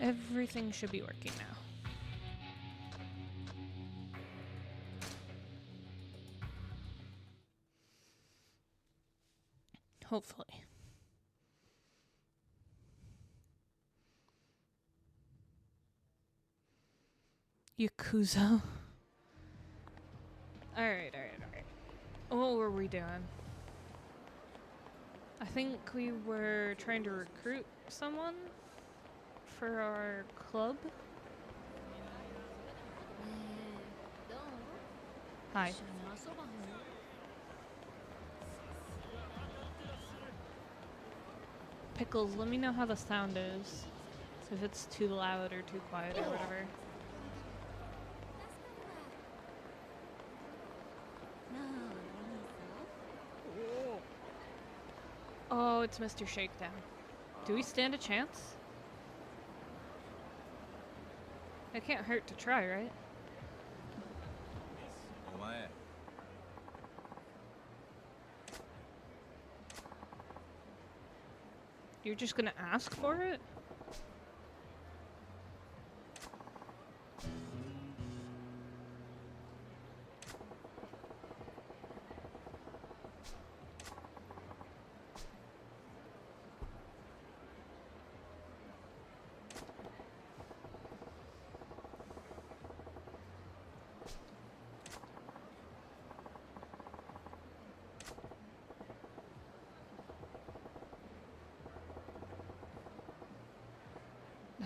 Everything should be working now. Hopefully. Yakuza. Alright. What were we doing? I think we were trying to recruit someone for our club. Hi. Pickles, let me know how the sound is. If it's too loud or too quiet or whatever. Oh, it's Mr. Shakedown. Do we stand a chance? It can't hurt to try, right? You're just gonna ask for it?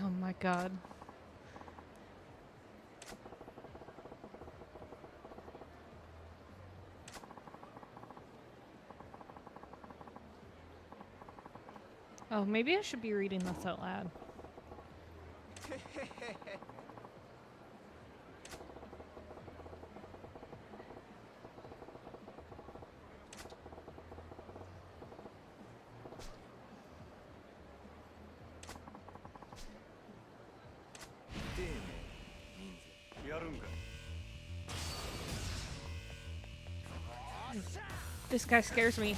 Oh my god. Oh, maybe I should be reading this out loud. This guy scares me.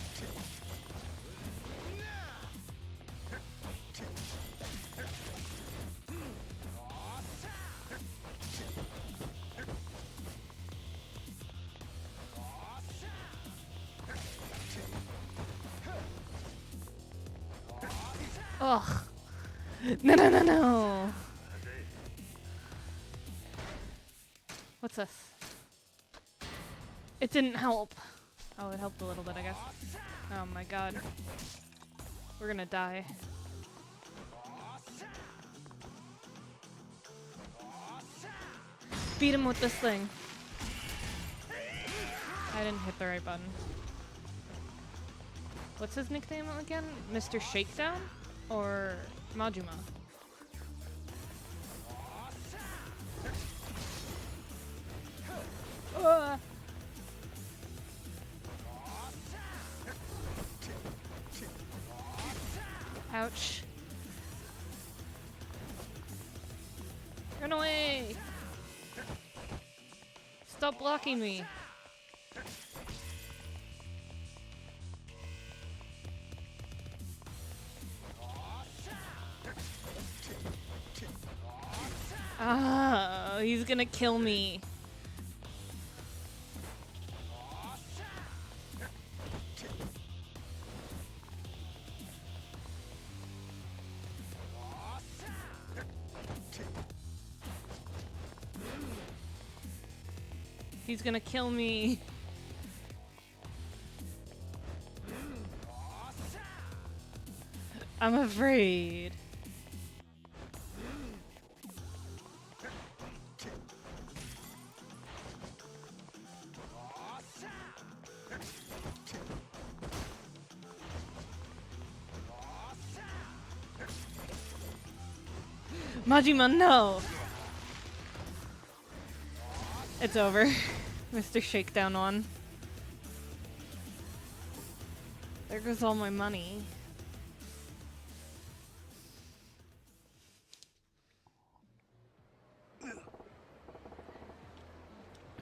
Ugh. No. What's this? It didn't help. Oh, it helped a little bit, I guess. Oh my god. We're gonna die. Beat him with this thing. I didn't hit the right button. What's his nickname again? Mr. Shakedown? Or Majima? Ouch. Run away! Stop blocking me. Ah, he's gonna kill me. He's gonna kill me. I'm afraid. Majima, no! It's over. Mr. Shakedown won. There goes all my money.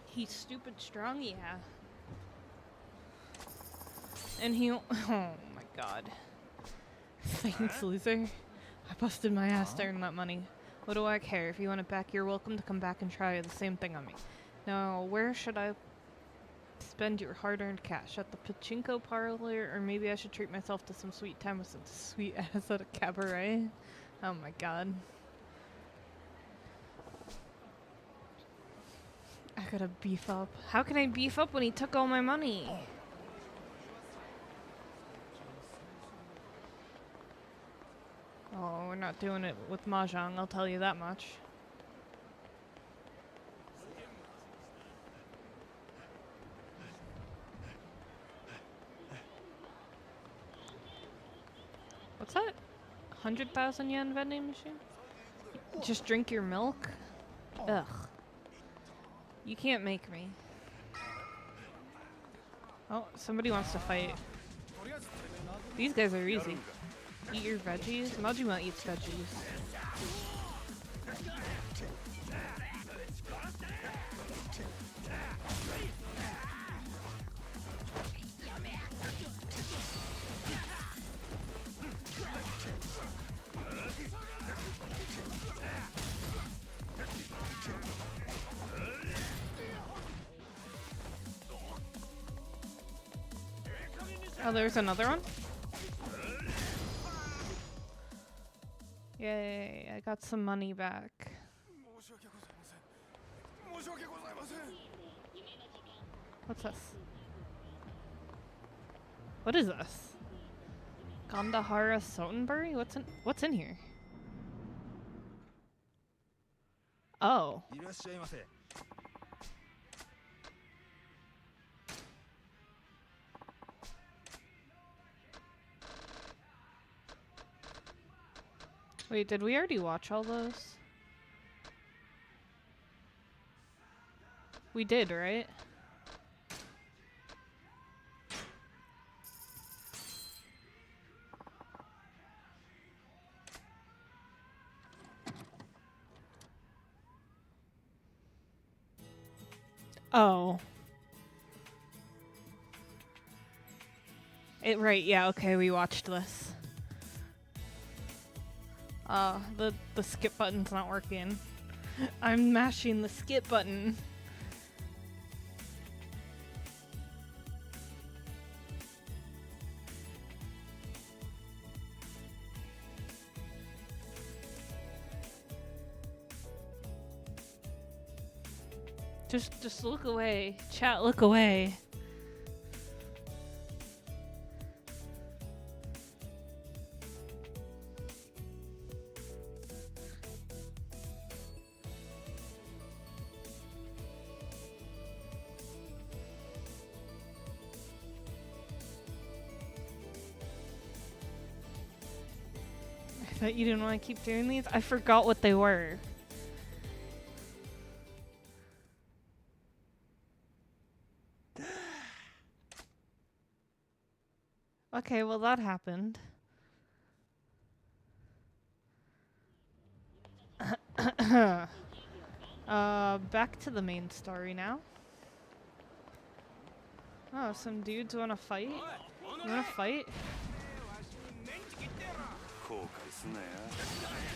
He's stupid strong, yeah. And he... Oh my god. Thanks, loser. I busted my ass to earn that money. What do I care? If you want it back, you're welcome to come back and try the same thing on me. Now, where should I spend your hard-earned cash? At the pachinko parlor, or maybe I should treat myself to some sweet time with some sweet ass at a cabaret? Oh my god. I gotta beef up. How can I beef up when he took all my money? Oh, we're not doing it with Mahjong, I'll tell you that much. What's that? 100,000 yen vending machine? Just drink your milk? Ugh. You can't make me. Oh, somebody wants to fight. These guys are easy. Eat your veggies? Majima eats veggies. Oh, there's another one? Yay, I got some money back. What's this? What is this? Gandahara Sotenbury? What's in here? Oh. Wait, did we already watch all those? We did, right? Oh. Right, yeah, okay, we watched this. The skip button's not working. I'm mashing the skip button. Just look away. Chat, look away. I thought you didn't want to keep doing these? I forgot what they were. Okay, well that happened. Back to the main story now. Oh, some dudes wanna fight? You wanna fight?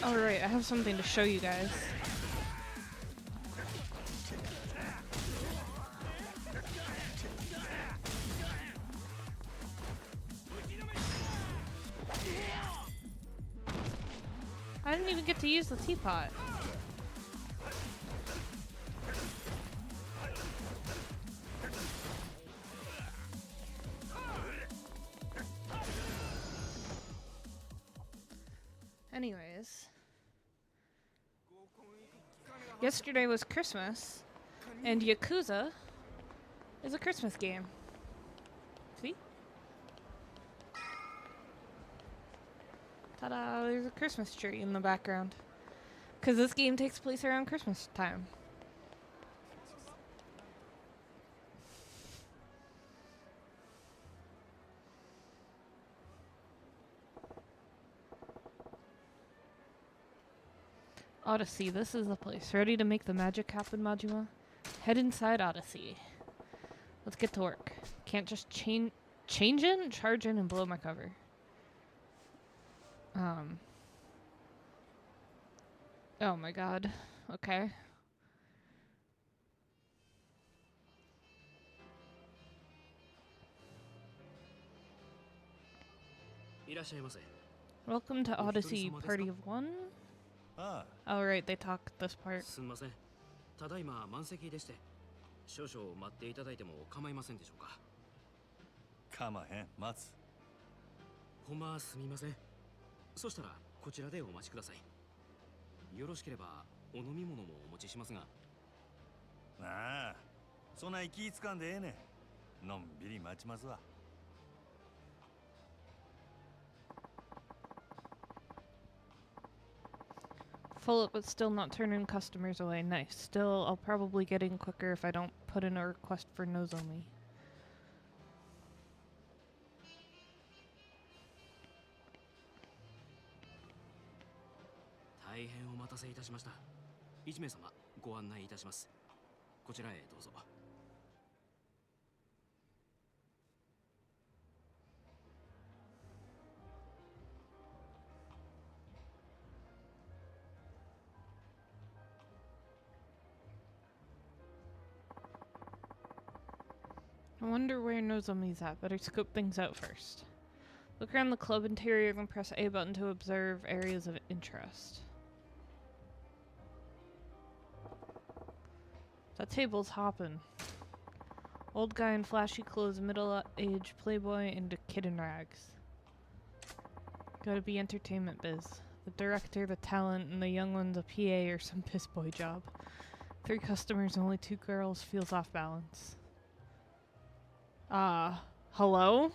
Alright, I have something to show you guys. I didn't even get to use the teapot. Anyways. Yesterday was Christmas, and Yakuza is a Christmas game. See? Ta-da, there's a Christmas tree in the background. Because this game takes place around Christmas time. Odyssey, this is the place. Ready to make the magic happen, Majima? Head inside Odyssey. Let's get to work. Can't just change in, charge in, and blow my cover. Oh my god. Okay. いらっしゃいませ。 Welcome to お一人 Odyssey 様ですか？ Party of One. あ Oh, right, they talk this part. すんません。ただいま満席でして、少々待っていただいても構いませんでしょうか。あ、かまへん、待つ。ほんますみません。そしたらこちらでお待ちください。よろしければお飲み物もお持ちしますが。ああ、そんな気つかんでええねん。のんびり待ちますわ。Full up but still not turning customers away. Nice. Still, I'll probably get in quicker if I don't put in a request for Nozomi. 大変お待たせいたしました。1名様ご案内いたします。こちらへどうぞ。I wonder where Nozomi's at. Better scope things out first. Look around the club interior and press A button to observe areas of interest. That table's hopping. Old guy in flashy clothes, middle-aged playboy, and a kid in rags. Gotta be entertainment biz. The director, the talent, and the young one's a PA or some piss boy job. 3 customers, only 2 girls, feels off balance. Hello?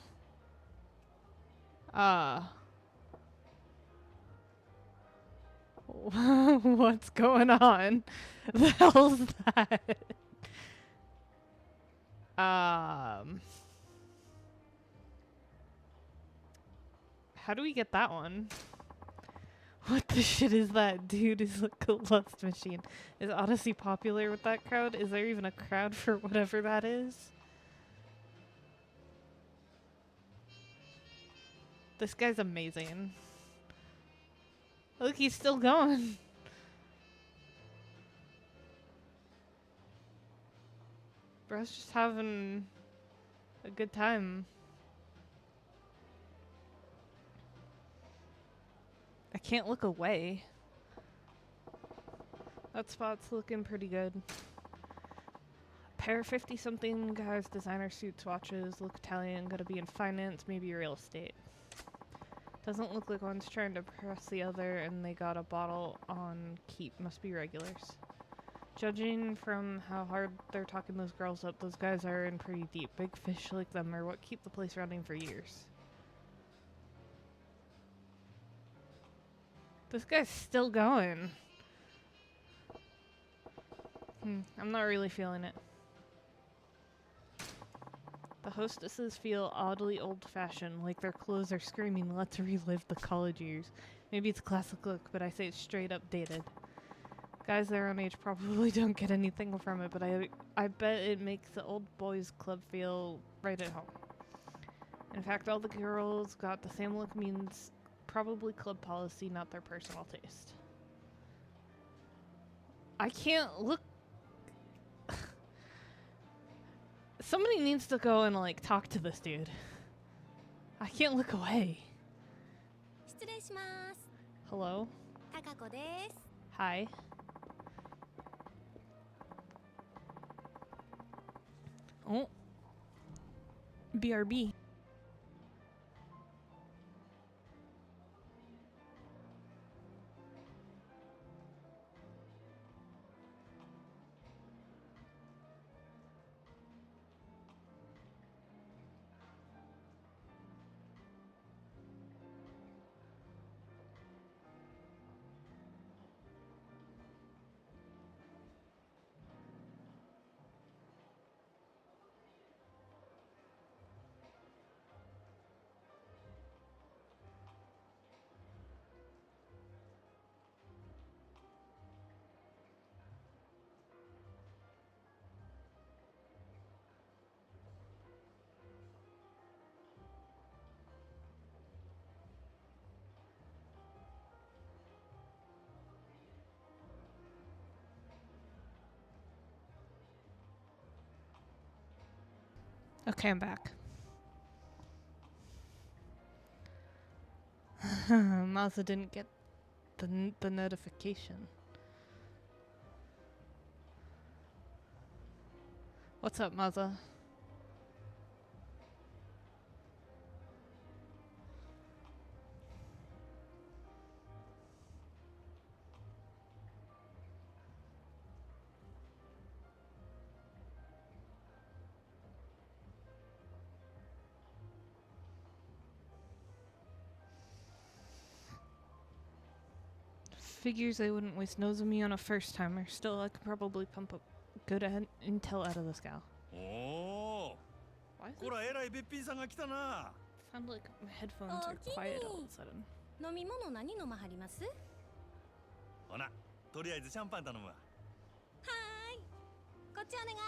What's going on? The hell's that? How do we get that one? What the shit is that? Dude is like a lust machine. Is Odyssey popular with that crowd? Is there even a crowd for whatever that is? This guy's amazing. Look, he's still going. Bro's just having a good time. I can't look away. That spot's looking pretty good. Pair of 50-something guys, designer suits, watches, look Italian, gotta be in finance, maybe real estate. Doesn't look like one's trying to press the other, and they got a bottle on keep. Must be regulars. Judging from how hard they're talking those girls up, those guys are in pretty deep. Big fish like them are what keep the place running for years. This guy's still going. I'm not really feeling it. The hostesses feel oddly old-fashioned, like their clothes are screaming, let's relive the college years. Maybe it's a classic look, but I say it's straight up dated. Guys their own age probably don't get anything from it, but I bet it makes the old boys club feel right at home. In fact, all the girls got the same look, means probably club policy, not their personal taste. I can't look. Somebody needs to go and like talk to this dude. I can't look away. 失礼します。 Hello? 高子です。 Hi. Oh. BRB. Okay, I'm back. Maza didn't get the notification. What's up, Maza? Figures they wouldn't waste Nozomi on a first timer. Still, I could probably pump up good intel out of this gal. おお Why does こ it らえらいべっぴんさんが来たな sound like my headphones are quiet all of a sudden? 飲み物何飲まはります？ほなとりあえずシャンパン頼むわこっちお願い。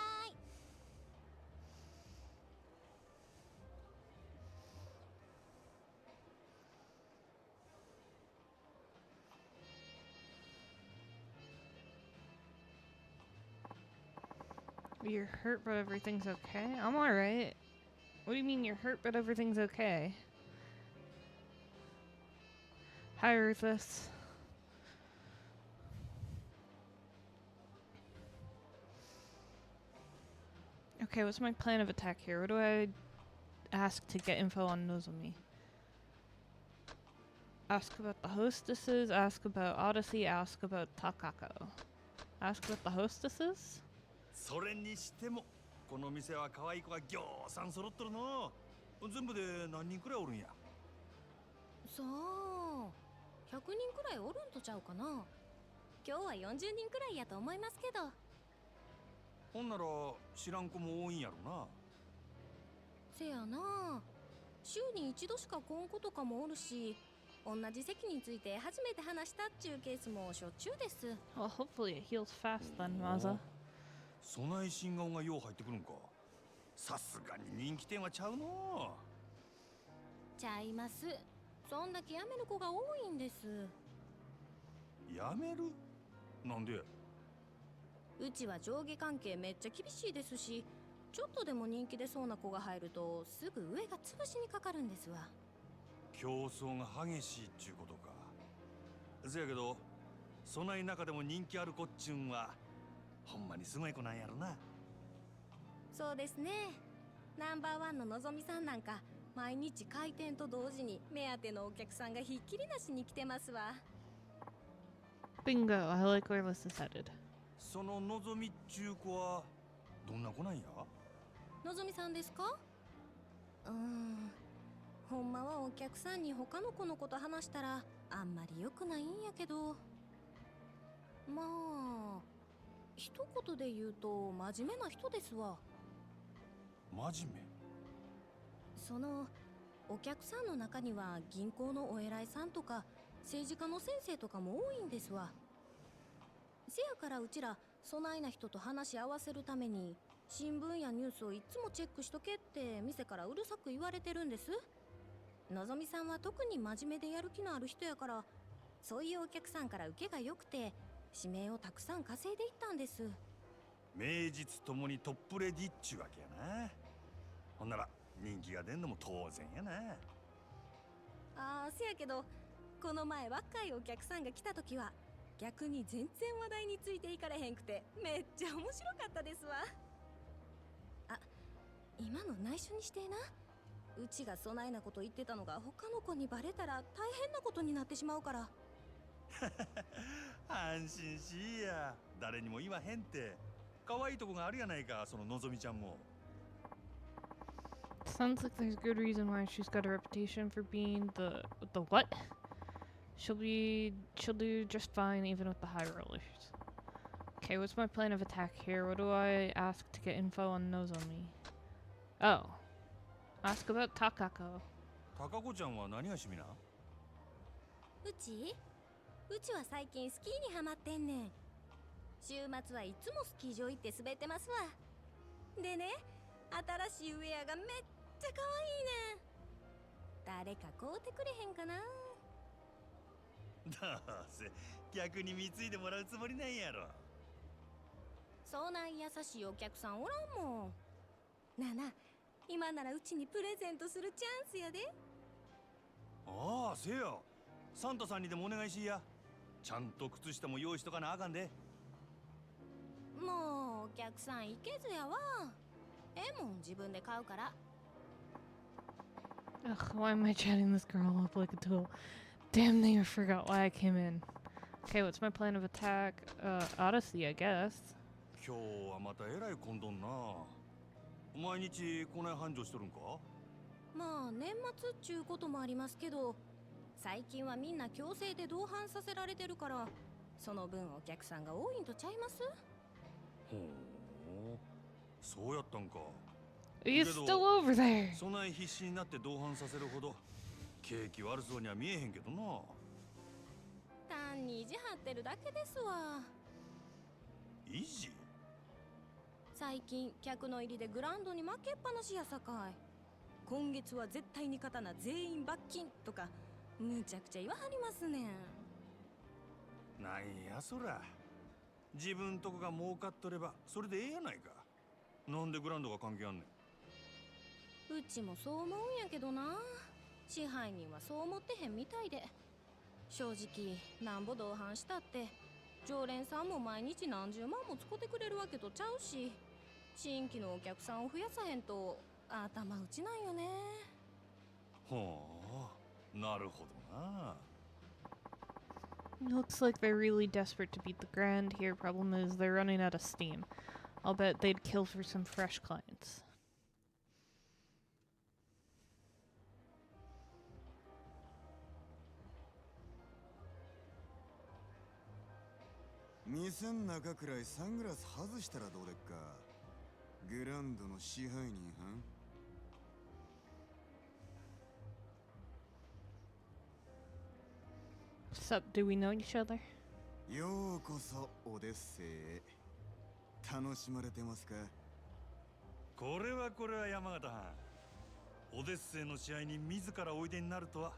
You're hurt, but everything's okay? I'm alright. What do you mean you're hurt, but everything's okay? Hi, Rufus. Okay, what's my plan of attack here? What do I ask to get info on Nozomi? Ask about the hostesses, ask about Odyssey, ask about Takako. Ask about the hostesses? それにしてもこの店は可愛い子がぎょうさん揃っとるの全部で何人くらいおるんやさあ、100人くらいおるんとちゃうかな。今日は40人くらいやと思いますけど。ほんなら知らん子も多いんやろなせやな。週に一度しか来ん子とかもおるし、同じ席について初めて話したっちゅうケースもしょっちゅうです。 Well, hopefully it heals fast then, Maza. そない新顔がよう入ってくるんかさすがに人気店はちゃうのちゃいます。そんだけ辞める子が多いんです。やめるなんでうちは上下関係めっちゃ厳しいですし、ちょっとでも人気出そうな子が入るとすぐ上が潰しにかかるんですわ。競争が激しいっちゅうことかせやけどそない中でも人気ある子っちゅうんはほんまにすごい子なんやろなそうですね。ナンバーワンののぞみさんなんか毎日開店と同時に目当てのお客さんがひっきりなしに来てますわ。 Bingo, I like where this is headed. そののぞみっちゅう子はどんな子なんやのぞみさんですか？ほんまはお客さんに他の子のこと話したらあんまり良くないんやけど、まあ一言で言うと真面目な人ですわ。真面目そのお客さんの中には銀行のお偉いさんとか政治家の先生とかも多いんですわ。せやからうちらそないな人と話し合わせるために新聞やニュースをいつもチェックしとけって店からうるさく言われてるんです。のぞみさんは特に真面目でやる気のある人やから、そういうお客さんから受けが良くて指名をたくさん稼いでいったんです。名実ともにトップレディっちゅうわけやなほんなら人気が出んのも当然やなせやけどこの前若いお客さんが来た時は逆に全然話題についていかれへんくてめっちゃ面白かったですわ。今の内緒にしてな。うちがそないなこと言ってたのが他の子にバレたら大変なことになってしまうから。安心しいや誰にも言わへんって可愛いとこがあるやないかそののぞみちゃんも Sounds like there's good reason why she's got a reputation for being the what? She'll do just fine even with the high rollers. Okay, what's my plan of attack here? What do I ask to get info on Nozomi? Oh. Ask about Takako. 高子ちゃんは何が趣味なうちは最近スキーにハマってんねん。週末はいつもスキー場行って滑ってますわ。でね、新しいウェアがめっちゃ可愛いねん。誰か買うてくれへんかな。どうせ逆に貢いでもらうつもりなんやろそんな優しいお客さんおらんもん。なあなあ、今ならうちにプレゼントするチャンスやで。ああ、せや。サンタさんにでもお願いしや。ちゃんと靴下も用意しとかなあかんで。もうお客さん行けずやわ。ええもん自分で買うから。 Ugh, why am I chatting this girl up like a tool? Damn near forgot why I came in. Okay, what's my plan of attack? Odyssey, I guess. 今日はまたえらい混んどんな。毎日こない繁盛しとるんか？まあ年末っちゅうこともありますけど、最近はみんな強制で同伴させられてるから、その分お客さんが多いんとちゃいます？ほう、そうやったんか。 Are you still over there? そない必死になって同伴させるほど景気悪そうには見えへんけどな。単に意地張ってるだけですわ。意地？最近客の入りでグランドに負けっぱなしやさかい。今月は絶対に刀全員罰金とかむちゃくちゃ言わはりますねん。なんやそら。自分とこが儲かっとればそれでええやないか。なんでグランドが関係あんねん。うちもそう思うんやけどな。支配人はそう思ってへんみたいで。正直なんぼ同伴したって常連さんも毎日何十万も使ってくれるわけとちゃうし、新規のお客さんを増やさへんと頭打ちなんよね。ほう、なるほどな。 Looks like they're really desperate to beat the Grand here. Problem is they're running out of steam. I'll bet they'd kill for some fresh clients. 店ん中くらいサングラス外したらどうでっか。グランドの支配人はん。 What's up? Do we know each other? ようこそオデッセイへ。楽しまれてますか？これは山形藩。オデッセイの試合に自らおいでになるとは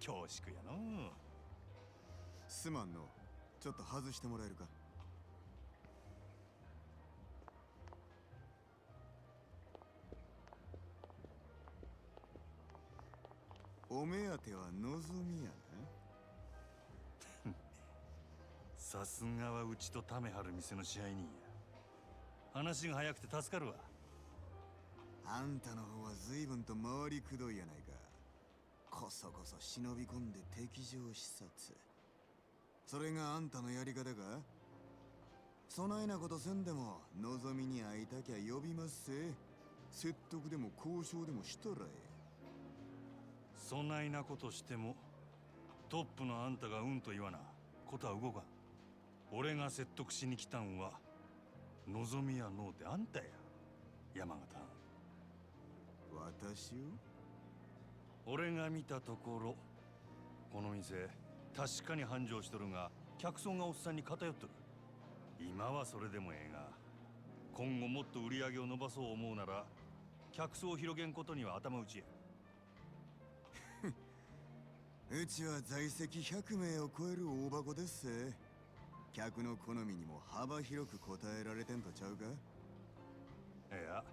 恐縮やの。すまんの。ちょっと外してもらえるか？お目当ては望みやな。さすがはうちとためはる店の支配人や。話が早くて助かるわ。あんたの方は随分と回りくどいやないか。こそこそ忍び込んで敵情視察。それがあんたのやり方か？そないなことせんでも望みに会いたきゃ呼びますせ。説得でも交渉でもしたらええ。そないなことしてもトップのあんたがうんと言わなことは動かん。俺が説得しに来たんは望みやのうであんたや、山形。私を？俺が見たところこの店確かに繁盛しとるが客層がおっさんに偏っとる。今はそれでもええが今後もっと売り上げを伸ばそう思うなら客層を広げんことには頭打ちや。うちは在籍100名を超える大箱ですせ。客の好みにも幅広く応えられてんとちゃうか？いや、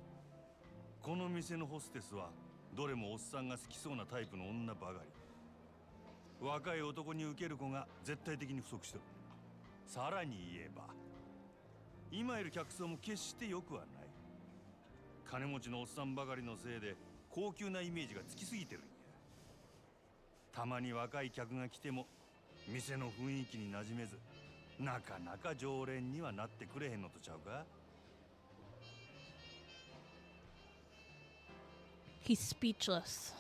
この店のホステスはどれもおっさんが好きそうなタイプの女ばかり。若い男に受ける子が絶対的に不足してる。さらに言えば今いる客層も決して良くはない。金持ちのおっさんばかりのせいで高級なイメージがつきすぎてるんや。たまに若い客が来ても店の雰囲気に馴染めずなかなか常連にはなってくれへんのとちゃうか？ He's speechless.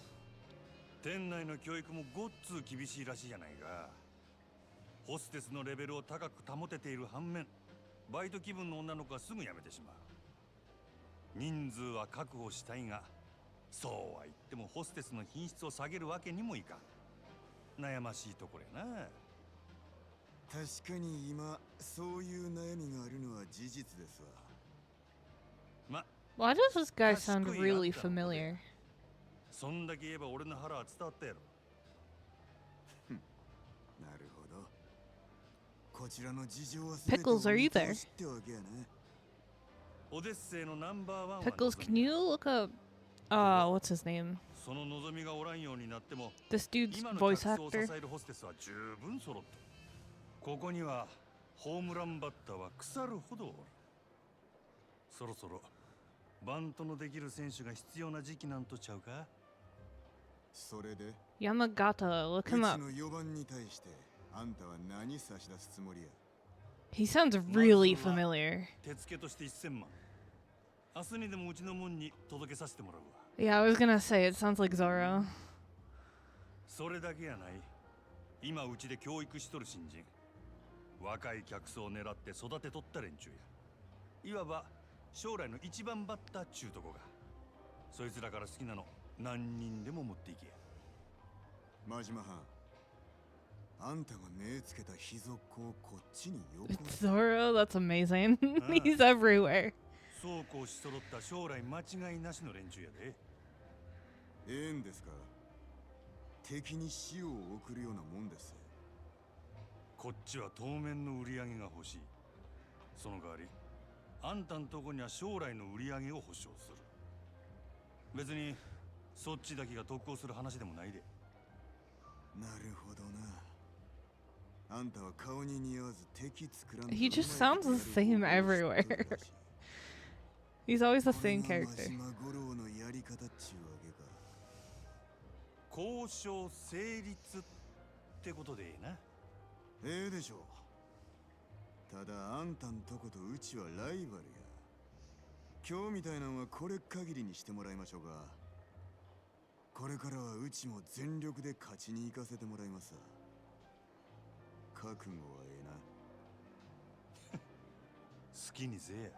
店内の教育もごっつ厳しいらしいじゃないか。ホステスのレベルを高く保てている反面バイト気分の女の子はすぐ辞めてしまう。人数は確保したいがそうは言ってもホステスの品質を下げるわけにもいかん。悩ましいところやな。確かに今そういう悩みがあるのは事実ですわ。ま、 Why does this guy sound really familiar? そんだけ言えば俺の腹は伝わったやろ。なるほど。こちらの事情は Pickles, are you there? 知ってわけやな。オデッセイのナンバーワンは Pickles, can you look up what's his name? その望みがおらんようになっても This dude's 今の voice 客層を支 actor. えるホステスは十分揃ってる。ここにはホームランバッターは腐るほどおる。そろそろバントのできる選手が必要な時期なんとちゃうか。それで Yamagata, う look ち him の up. 4番に対してあんたは何差し出すつもりや。 He sounds really familiar. 手付けとして1000万。明日にでもうちの門に届けさせてもらうわ。Yeah, I was gonna say, it sounds like Zoro. それだけやない。今うちで教育しとる新人。若い客層を狙って育てとった連中や。いわば将来の一番バッターっちゅうとこが。そいつらから好きなの何人でも持っていけ。真島藩、あんたが目つけた秘蔵っ子をこっちによこ It's Zoro? That's amazing. He's everywhere. そうこうし揃った将来間違いなしの連中やで。ええんですか。敵に死を送るようなもんです。こっちは当面の売り上げが欲しい。その代わりあんたんとこには将来の売り上げを保証する。別にそっちだけが得をする話でもないで。なるほどな。あんたは顔に似合わず敵作らんと He just sounds the same everywhere. He's always the same これが character. 真島五郎のやり方っちゅうわけか。交渉成立ってことでええな。ええでしょう。ただあんたんとことうちはライバルや。今日みたいなんはこれ限りにしてもらいましょうか。これからはうちも全力で勝ちに行かせてもらいますわ。覚悟はええな。好きにせえや。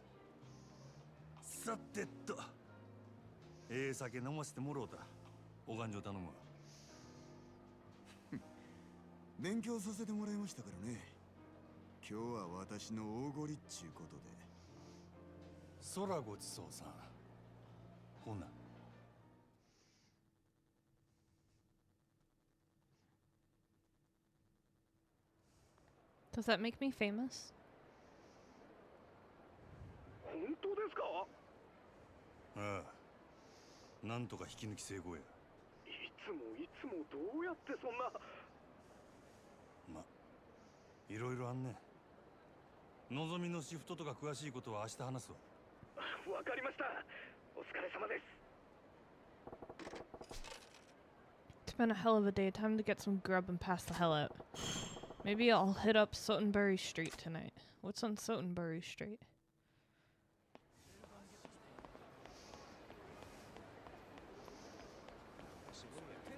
さてと、ええ酒飲ませてもろうた。お勘定頼むわ。勉強させてもらいましたからね。今日は私の大ごりっちゅうことで。空ごちそうさん。ほな。Does that make me famous? 本当ですか？ああ。なんとか引き抜き成功や。いつもどうやってそんな。ま、いろいろあんね。のぞみのシフトとか詳しいことは明日話すわ。わかりました。お疲れ様です。 It's been a hell of a day. Time to get some grub and pass the hell out. Maybe I'll hit up Sotenbury Street tonight. What's on Sotenbury Street?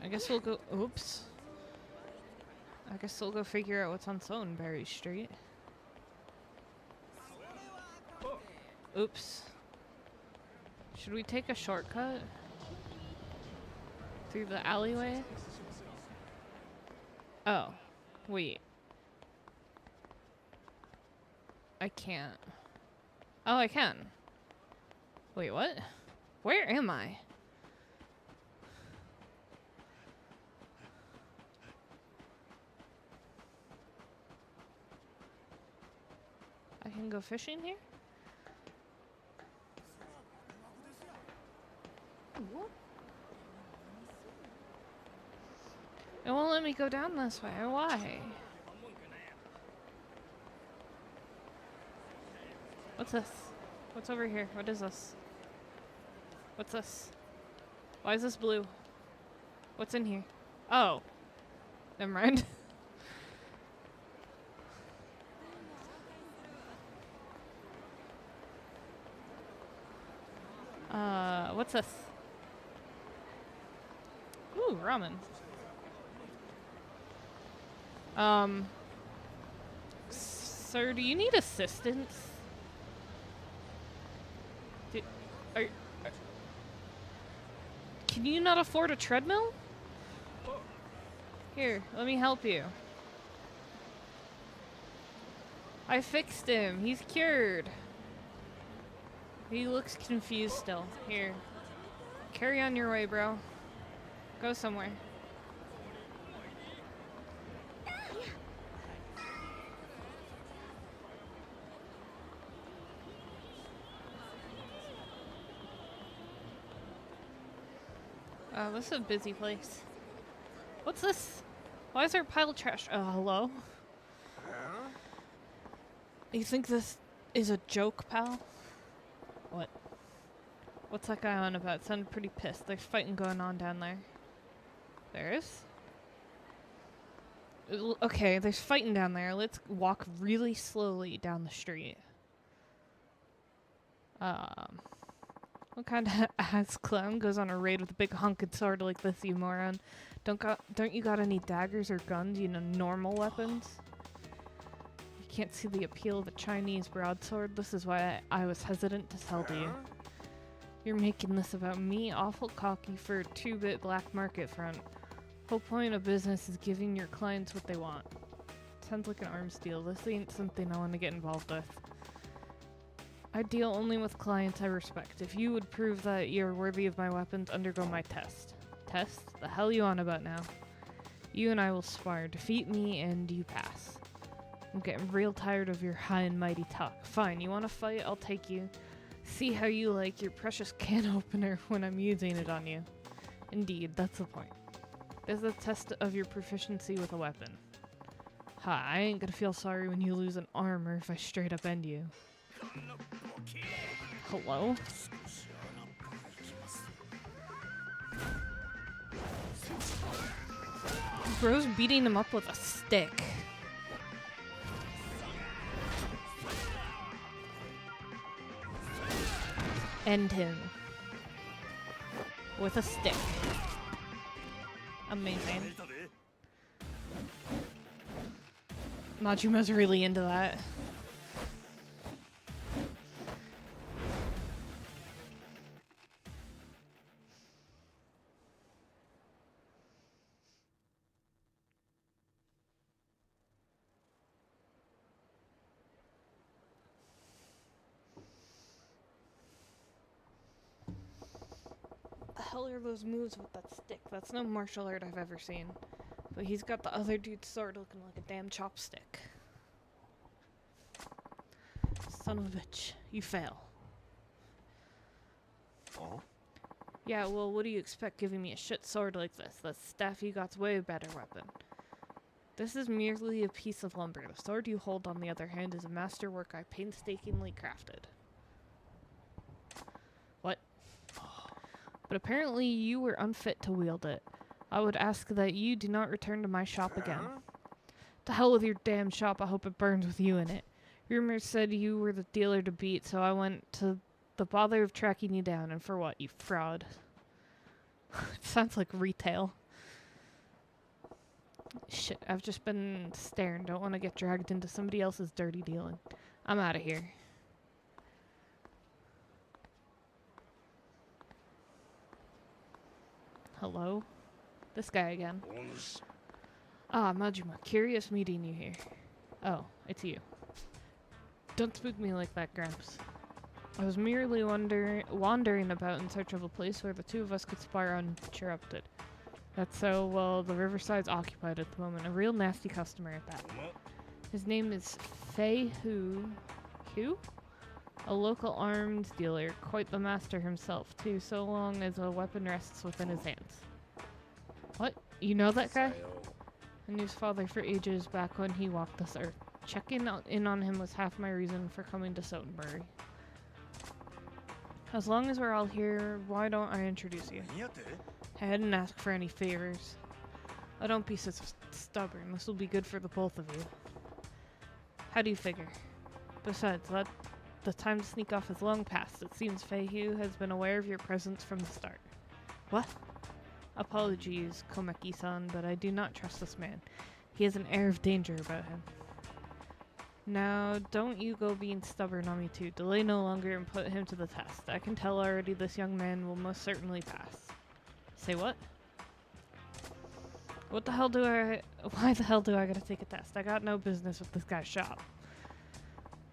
I guess we'll go. Oops. I guess we'll go figure out what's on Sotenbury Street. Oops. Should we take a shortcut? Through the alleyway? Oh. Wait. I can't. Oh, I can. Wait, what? Where am I? I can go fishing here? It won't let me go down this way. Why? What's this? What's over here? What is this? What's this? Why is this blue? What's in here? Oh. Never mind. What's this? Ooh, ramen. Sir, do you need assistance? Can you not afford a treadmill? Here, let me help you. I fixed him. He's cured. He looks confused still. Here. Carry on your way, bro. Go somewhere. This is a busy place. What's this? Why is there a pile of trash? Hello? You think this is a joke, pal? What? What's that guy on about? Sounded pretty pissed. There's fighting going on down there. There is? Okay, there's fighting down there. Let's walk really slowly down the street. What kind of ass clown goes on a raid with a big honking sword like this, you moron? Don't you got any daggers or guns, you know, normal weapons? You can't see the appeal of a Chinese broadsword. This is why I was hesitant to sell to you. You're making this about me? Awful cocky for a 2-bit black market front. Whole point of business is giving your clients what they want. Sounds like an arms deal. This ain't something I want to get involved with. I deal only with clients I respect. If you would prove that you're worthy of my weapons, undergo my test. Test? The hell you on about now? You and I will spar. Defeat me and you pass. I'm getting real tired of your high and mighty talk. Fine, you want to fight? I'll take you. See how you like your precious can opener when I'm using it on you. Indeed, that's the point. There's a test of your proficiency with a weapon. Ha, I ain't gonna feel sorry when you lose an arm or if I straight up end you. Hello? Bro's beating him up with a stick. End him. With a stick. Amazing. Majuma's really into that. The hell are those moves with that stick? That's no martial art I've ever seen. But he's got the other dude's sword looking like a damn chopstick. Son of a bitch. You fail. Oh? Yeah, well, what do you expect giving me a shit sword like this? The staff you got's way better weapon. This is merely a piece of lumber. The sword you hold, on the other hand, is a masterwork I painstakingly crafted. What? But apparently you were unfit to wield it. I would ask that you do not return to my shop again. To hell with your damn shop, I hope it burns with you in it. Rumors said you were the dealer to beat, so I went to the bother of tracking you down, and for what, you fraud? It sounds like retail. Shit, I've just been staring. Don't want to get dragged into somebody else's dirty dealing. I'm out of here. Hello? This guy again. Ah, Majima, curious meeting you here. Oh, it's you. Don't spook me like that, Gramps. I was merely wandering about in search of a place where the two of us could spar uninterrupted. That's so, well, the riverside's occupied at the moment. A real nasty customer at that. His name is Fei Hu? A local arms dealer. Quite the master himself, too, so long as a weapon rests within his hands. What? You know that guy? I knew his father for ages back when he walked this earth. Checking in on him was half my reason for coming to Sotenbury. As long as we're all here, why don't I introduce you? I didn't ask for any favors. Oh, don't be so stubborn. This will be good for the both of you. How do you figure? Besides, the time to sneak off is long past. It seems Feihu has been aware of your presence from the start. What? Apologies, Komeki-san, but I do not trust this man. He has an air of danger about him. Now, don't you go being stubborn on me too. Delay no longer and put him to the test. I can tell already this young man will most certainly pass. Say what? Why the hell do I gotta take a test? I got no business with this guy's shop.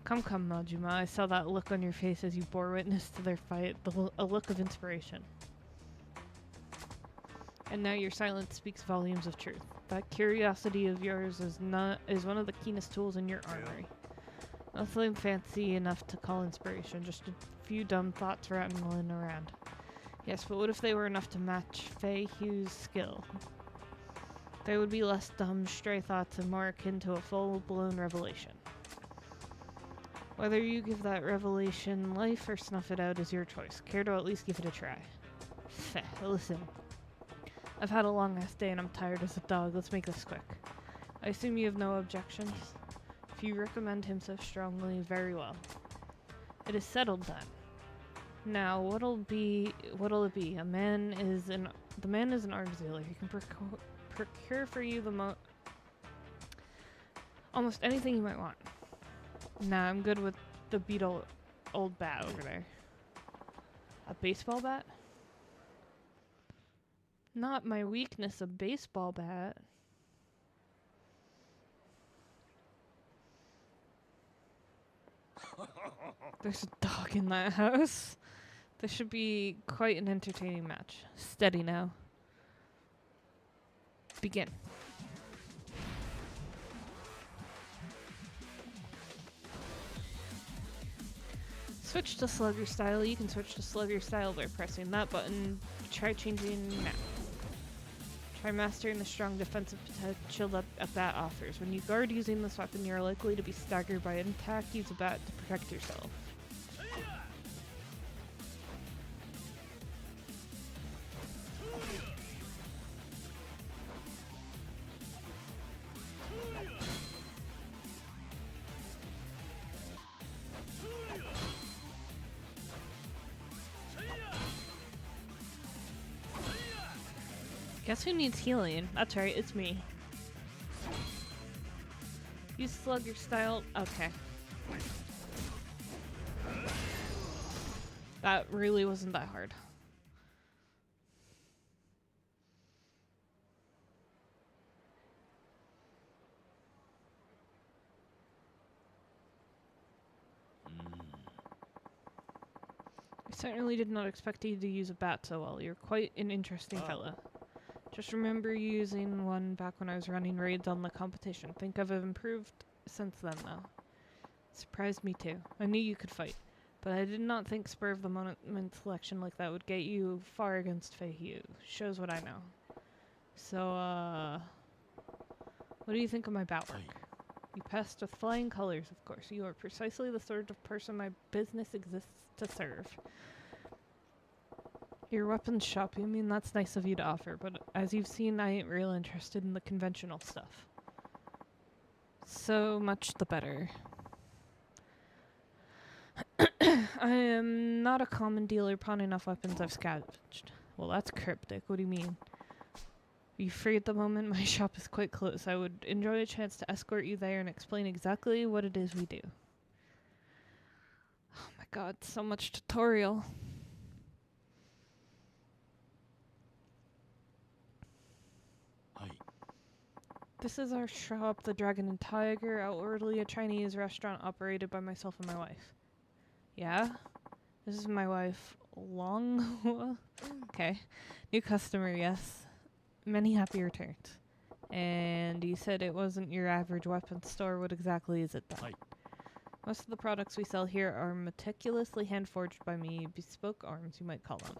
Come, Majima. I saw that look on your face as you bore witness to their fight. A look of inspiration. And now your silence speaks volumes of truth. That curiosity of yours is one of the keenest tools in your armory. Nothing fancy enough to call inspiration, just a few dumb thoughts rattling around. Yes, but what if they were enough to match Fei Hu's skill? They would be less dumb, stray thoughts and more akin to a full-blown revelation. Whether you give that revelation life or snuff it out is your choice. Care to at least give it a try? Feh, listen. I've had a long-ass day and I'm tired as a dog. Let's make this quick. I assume you have no objections? If you recommend him so strongly, very well. It is settled then. Now, what'll it be? The man is an arms dealer. He can procure for you almost anything you might want. Nah, I'm good with the beetle old bat over there. A baseball bat? Not my weakness, a baseball bat. There's a dog in that house. This should be quite an entertaining match. Steady now. Begin. Switch to slugger style. You can switch to slugger style by pressing that button. Try changing now. Try mastering the strong defensive potential that a bat offers. When you guard using this weapon, you're likely to be staggered by an attack. Use a bat to protect yourself. Guess who needs healing? That's right, it's me. Use slugger style. Okay. That really wasn't that hard. I certainly did not expect you to use a bat so well. You're quite an interesting fella. Just remember using one back when I was running raids on the competition. Think I've improved since then, though. Surprised me too. I knew you could fight, but I did not think spur of the moment selection like that would get you far against Fei Hu. Shows what I know. So, what do you think of my bat work? You passed with flying colors, of course. You are precisely the sort of person my business exists to serve. Your weapons shop, you mean that's nice of you to offer, but as you've seen, I ain't real interested in the conventional stuff. So much the better. I am not a common dealer pawning off weapons I've scavenged. Well, that's cryptic. What do you mean? Are you free at the moment? My shop is quite close. I would enjoy a chance to escort you there and explain exactly what it is we do. Oh my god, so much tutorial. This is our shop, the Dragon and Tiger, outwardly a Chinese restaurant operated by myself and my wife. Yeah? This is my wife, Long. Okay. New customer, yes. Many happy returns. And you said it wasn't your average weapons store. What exactly is it then? Most of the products we sell here are meticulously hand-forged by me, bespoke arms, you might call them.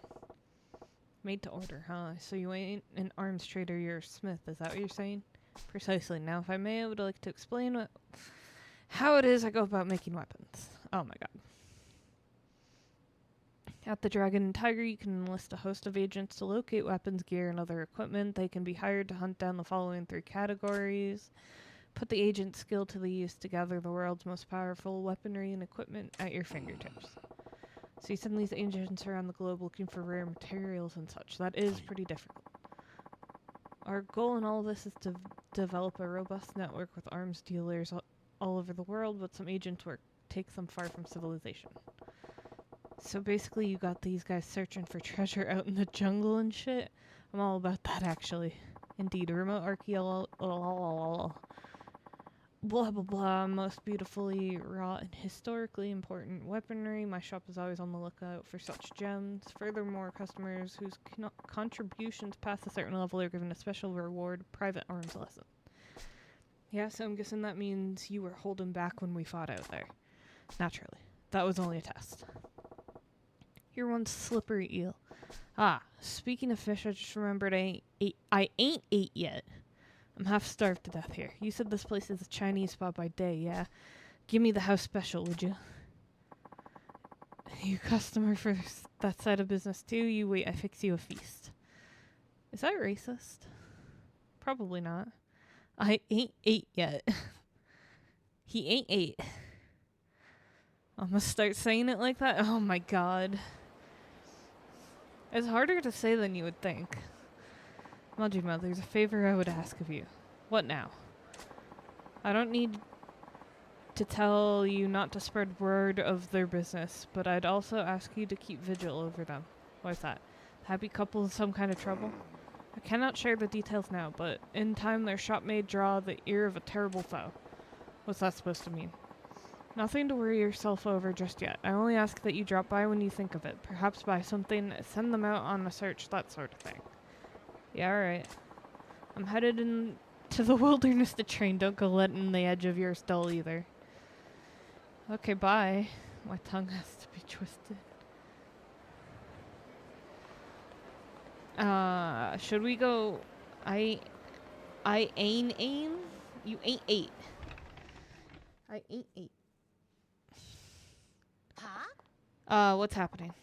Made to order, huh? So you ain't an arms trader, you're a smith, is that what you're saying? Precisely. Now, if I may, I would like to explain how it is I go about making weapons. Oh my god. At the Dragon and Tiger, you can enlist a host of agents to locate weapons, gear, and other equipment. They can be hired to hunt down the following 3 categories. Put the agent's skill to the use to gather the world's most powerful weaponry and equipment at your fingertips. So you send these agents around the globe looking for rare materials and such. That is pretty difficult. Our goal in all this is to develop a robust network with arms dealers all over the world, but some agents' work takes them far from civilization. So basically you got these guys searching for treasure out in the jungle and shit. I'm all about that, actually. Indeed, remote archaeology, blah blah blah, most beautifully wrought and historically important weaponry. My shop is always on the lookout for such gems. Furthermore, customers whose contributions pass a certain level are given a special reward, private arms lesson. Yeah, so I'm guessing that means you were holding back when we fought out there. Naturally. That was only a test. You're one slippery eel. Ah, speaking of fish, I just remembered I ain't ate yet. I'm half starved to death here. You said this place is a Chinese spot by day, yeah? Give me the house special, would you? You customer for that side of business too? You wait, I fix you a feast. Is that racist? Probably not. I ain't ate yet. He ain't ate. I'm gonna start saying it like that? Oh my god. It's harder to say than you would think. Majima, there's a favor I would ask of you. What now? I don't need to tell you not to spread word of their business, but I'd also ask you to keep vigil over them. Why's that? Happy couple in some kind of trouble? I cannot share the details now, but in time their shop may draw the ear of a terrible foe. What's that supposed to mean? Nothing to worry yourself over just yet. I only ask that you drop by when you think of it. Perhaps buy something, send them out on a search, that sort of thing. Yeah, alright. I'm headed into the wilderness to train. Don't go letting the edge of yours dull either. Okay, bye. My tongue has to be twisted. Should we go... I ain't aim? You ain't ate. I ain't ate. Huh? What's happening?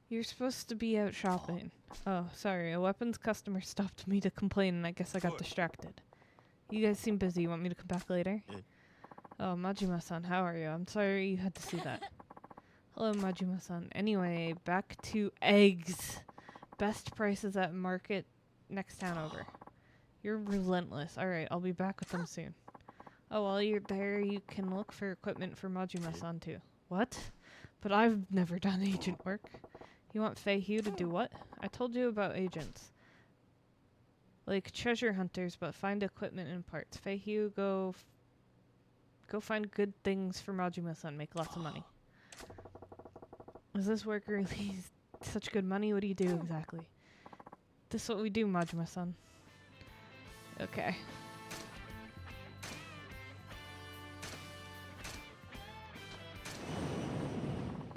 You're supposed to be out shopping. Oh, sorry. A weapons customer stopped me to complain and I guess I got distracted. You guys seem busy. You want me to come back later? Oh, Majima-san, how are you? I'm sorry you had to see that. Hello, Majima-san. Anyway, back to eggs. Best prices at market next town over. You're relentless. Alright, I'll be back with them soon. Oh, while you're there, you can look for equipment for Majima-san too. What? But I've never done agent work. You want Fei-Hugh to do what? I told you about agents. Like treasure hunters, but find equipment and parts. Fei-Hugh, go find good things for Majima-san. Make lots of money. Is this work really such good money? What do you do exactly? This is what we do, Majima-san. Okay.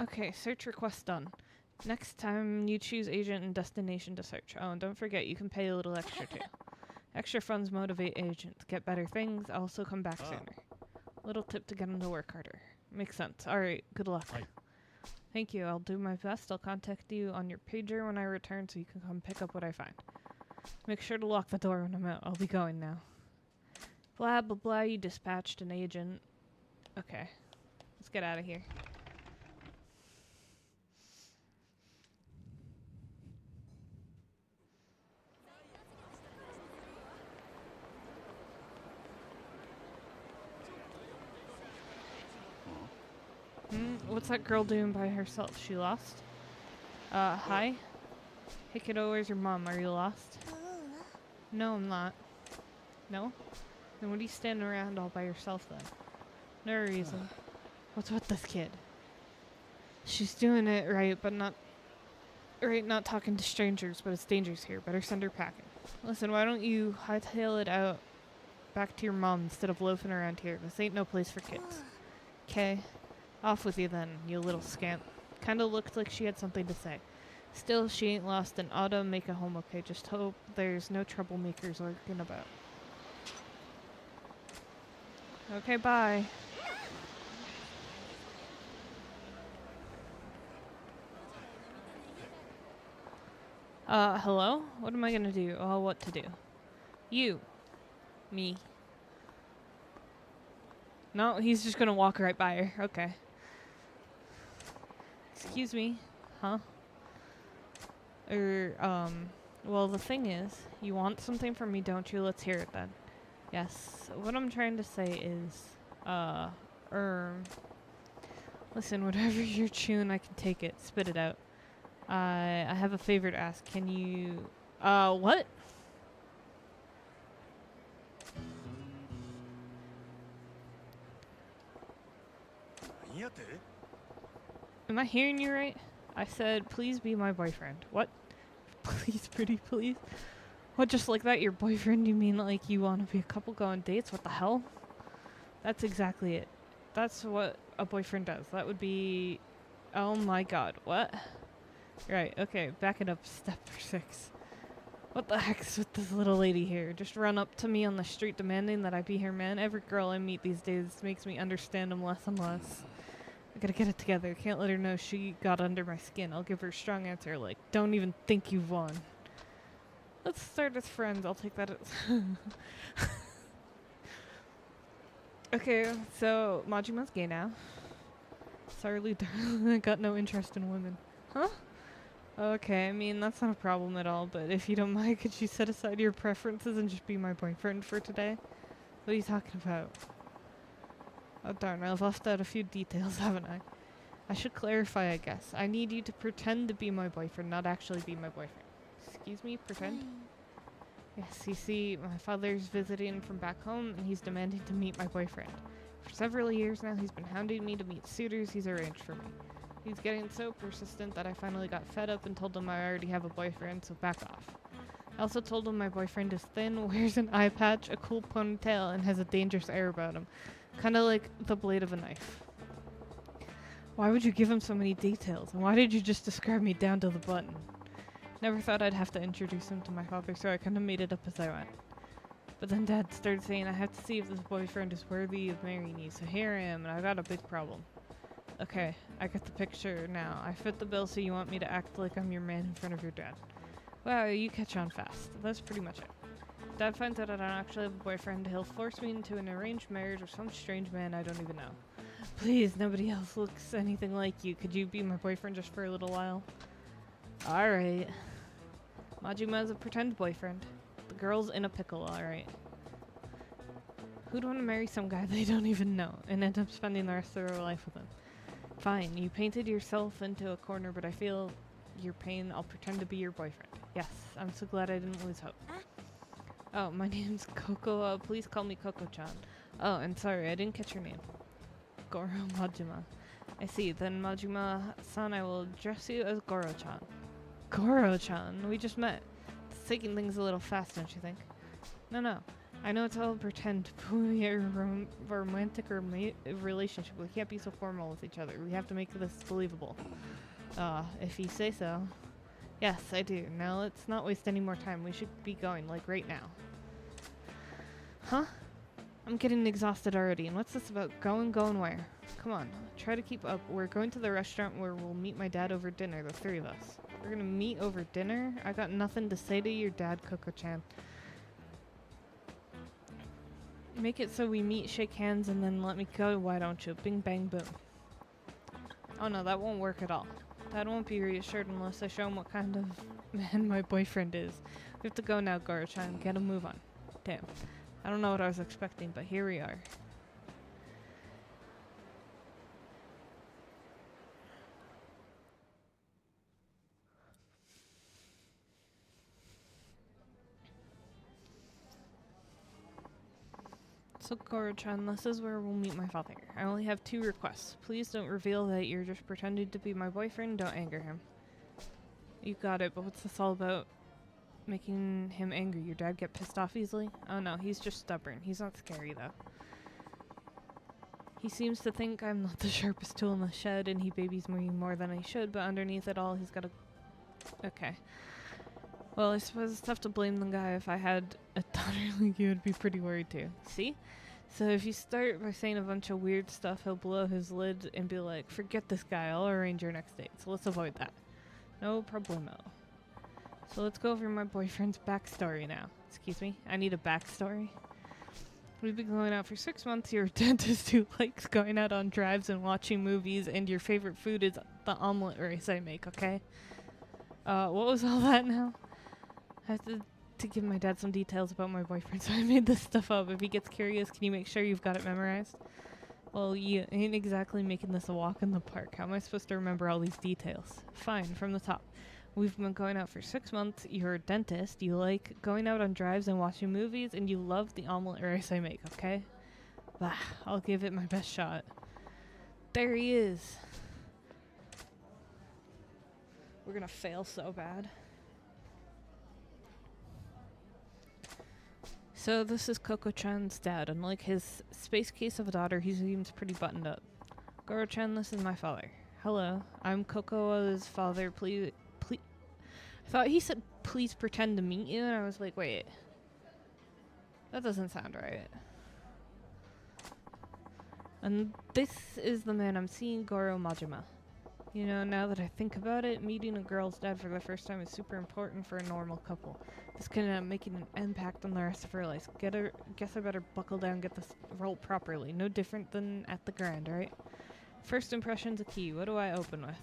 Okay, search request done. Next time you choose agent and destination to search. Oh, and don't forget you can pay a little extra too. Extra funds motivate agents. Get better things, also come back sooner. Little tip to get them to work harder. Makes sense. Alright, good luck. Hi. Thank you, I'll do my best. I'll contact you on your pager when I return so you can come pick up what I find. Make sure to lock the door when I'm out. I'll be going now. Blah, blah, blah, you dispatched an agent. Okay, let's get out of here. What's that girl doing by herself? She lost? Hi? Hey kiddo, where's your mom? Are you lost? No, I'm not. No? Then what are you standing around all by yourself then? No reason. What's with this kid? She's doing it right, but not... Right, not talking to strangers, but it's dangerous here. Better send her packing. Listen, why don't you hightail it out back to your mom instead of loafing around here? This ain't no place for kids. 'Kay. Off with you then, you little scamp. Kinda looked like she had something to say. Still, she ain't lost and ought to make it home okay. Just hope there's no troublemakers lurking about. Okay, bye. Hello? What am I gonna do? Oh, what to do? You. Me. No, he's just gonna walk right by her. Okay. Excuse me. Huh? Well, the thing is, you want something from me, don't you? Let's hear it then. Yes. What I'm trying to say is, listen, whatever you're chewing, I can take it. Spit it out. I have a favor to ask. Can you, what? Am I hearing you right? I said, please be my boyfriend. What? Please, pretty please? What, just like that, your boyfriend? You mean like you want to be a couple, go on dates? What the hell? That's exactly it. That's what a boyfriend does. That would be Oh my god, what? Right, okay, back it up, step 6. What the heck's with this little lady here? Just run up to me on the street demanding that I be her man? Every girl I meet these days makes me understand him less and less. I gotta get it together. Can't let her know she got under my skin. I'll give her a strong answer like, don't even think you've won. Let's start as friends. I'll take that as... Okay, so Majima's gay now. Sorry, darling, I got no interest in women. Huh? Okay, I mean, that's not a problem at all, but if you don't mind, could you set aside your preferences and just be my boyfriend for today? What are you talking about? Oh darn, I've left out a few details, haven't I? I should clarify, I guess. I need you to pretend to be my boyfriend, not actually be my boyfriend. Excuse me, pretend? Yes, you see, my father's visiting from back home, and he's demanding to meet my boyfriend. For several years now, he's been hounding me to meet suitors he's arranged for me. He's getting so persistent that I finally got fed up and told him I already have a boyfriend, so back off. I also told him my boyfriend is thin, wears an eye patch, a cool ponytail, and has a dangerous air about him. Kinda like the blade of a knife. Why would you give him so many details? And why did you just describe me down to the button? Never thought I'd have to introduce him to my father, so I kinda made it up as I went. But then Dad started saying I have to see if this boyfriend is worthy of marrying you, so here I am, and I got a big problem. Okay, I get the picture now. I fit the bill, so you want me to act like I'm your man in front of your dad. Wow, you catch on fast. That's pretty much it. Dad finds out I don't actually have a boyfriend. He'll force me into an arranged marriage with some strange man I don't even know. Please, nobody else looks anything like you. Could you be my boyfriend just for a little while? Alright. Majima's a pretend boyfriend. The girl's in a pickle, alright. Who'd want to marry some guy they don't even know and end up spending the rest of their life with him? Fine, you painted yourself into a corner, but I feel your pain. I'll pretend to be your boyfriend. Yes, I'm so glad I didn't lose hope. Oh, my name's Coco. Please call me Coco-chan. Oh, and sorry, I didn't catch your name. Goro Majima. I see. Then Majima-san, I will address you as Goro-chan. Goro-chan? We just met. It's taking things a little fast, don't you think? No. I know it's all pretend, but we are a romantic relationship. We can't be so formal with each other. We have to make this believable. If you say so. Yes, I do. Now let's not waste any more time. We should be going, like, right now. Huh? I'm getting exhausted already, and what's this about going where? Come on, try to keep up. We're going to the restaurant where we'll meet my dad over dinner, the three of us. We're gonna meet over dinner? I got nothing to say to your dad, Coco-chan. Make it so we meet, shake hands, and then let me go, why don't you? Bing, bang, boom. Oh no, that won't work at all. Dad won't be reassured unless I show him what kind of man my boyfriend is. We have to go now, Goro-chan. Get a move on. Damn. I don't know what I was expecting, but here we are. So Goro-chan, this is where we'll meet my father. I only have 2 requests. Please don't reveal that you're just pretending to be my boyfriend. Don't anger him. You got it, but what's this all about? Making him angry. Your dad get pissed off easily? Oh no, he's just stubborn. He's not scary though. He seems to think I'm not the sharpest tool in the shed and he babies me more than I should, but underneath it all he's got a... Okay. Well, I suppose it's tough to blame the guy. If I had a daughter like you, would be pretty worried too. See? So if you start by saying a bunch of weird stuff, he'll blow his lid and be like, forget this guy, I'll arrange your next date. So let's avoid that. No problemo. So let's go over my boyfriend's backstory now. Excuse me? I need a backstory? We've been going out for 6 months. You're a dentist who likes going out on drives and watching movies, and your favorite food is the omelet rice I make, okay? What was all that now? I have to give my dad some details about my boyfriend, so I made this stuff up. If he gets curious, can you make sure you've got it memorized? Well, you ain't exactly making this a walk in the park. How am I supposed to remember all these details? Fine, from the top. We've been going out for 6 months. You're a dentist. You like going out on drives and watching movies, and you love the omelet rice I make, okay? Bah, I'll give it my best shot. There he is. We're gonna fail so bad. So this is Coco-chan's dad. Unlike his space case of a daughter, he seems pretty buttoned up. Goro-chan, this is my father. Hello, I'm Cocoa's father. Please. I thought he said, please pretend to meet you, and I was like, wait. That doesn't sound right. And this is the man I'm seeing, Goro Majima. You know, now that I think about it, meeting a girl's dad for the first time is super important for a normal couple. This can end up making an impact on the rest of her life. Guess I better buckle down and get this role properly. No different than at the Grand, right? First impression's a key. What do I open with?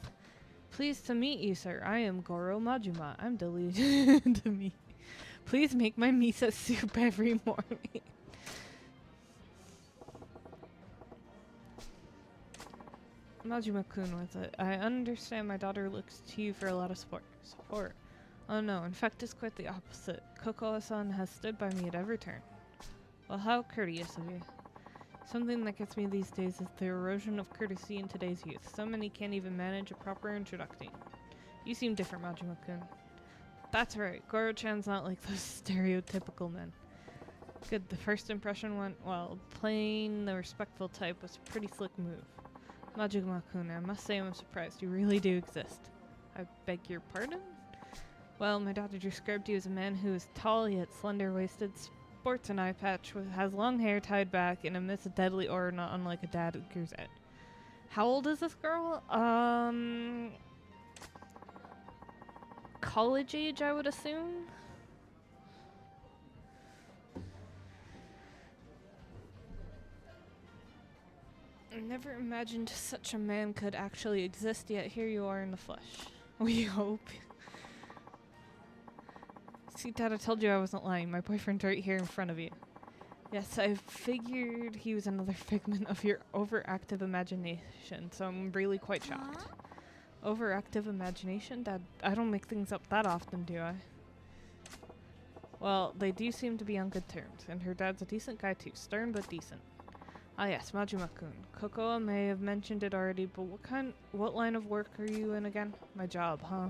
Pleased to meet you, sir. I am Goro Majima. I'm delighted to meet. Please make my miso soup every morning. Majima-kun with it. I understand my daughter looks to you for a lot of support. Oh no, in fact it's quite the opposite. Kokoa-san has stood by me at every turn. Well, how courteous of you. Something that gets me these days is the erosion of courtesy in today's youth. So many can't even manage a proper introduction. You seem different, Majima-kun. That's right, Goro-chan's not like those stereotypical men. Good, the first impression went well. Playing the respectful type was a pretty slick move. Majima-kun, I must say I'm surprised. You really do exist. I beg your pardon? Well, my daughter described you as a man who is tall yet slender-waisted, sports an eye patch, has long hair tied back, and emits a deadly aura not unlike a dagger's edge. How old is this girl? College age, I would assume? I never imagined such a man could actually exist, yet here you are in the flesh. We hope. See, Dad, I told you I wasn't lying. My boyfriend's right here in front of you. Yes, I figured he was another figment of your overactive imagination, so I'm really quite shocked. Overactive imagination? Dad, I don't make things up that often, do I? Well, they do seem to be on good terms, and her dad's a decent guy too. Stern but decent. Ah yes, Majima-kun. Kokoa may have mentioned it already, but what line of work are you in again? My job, huh?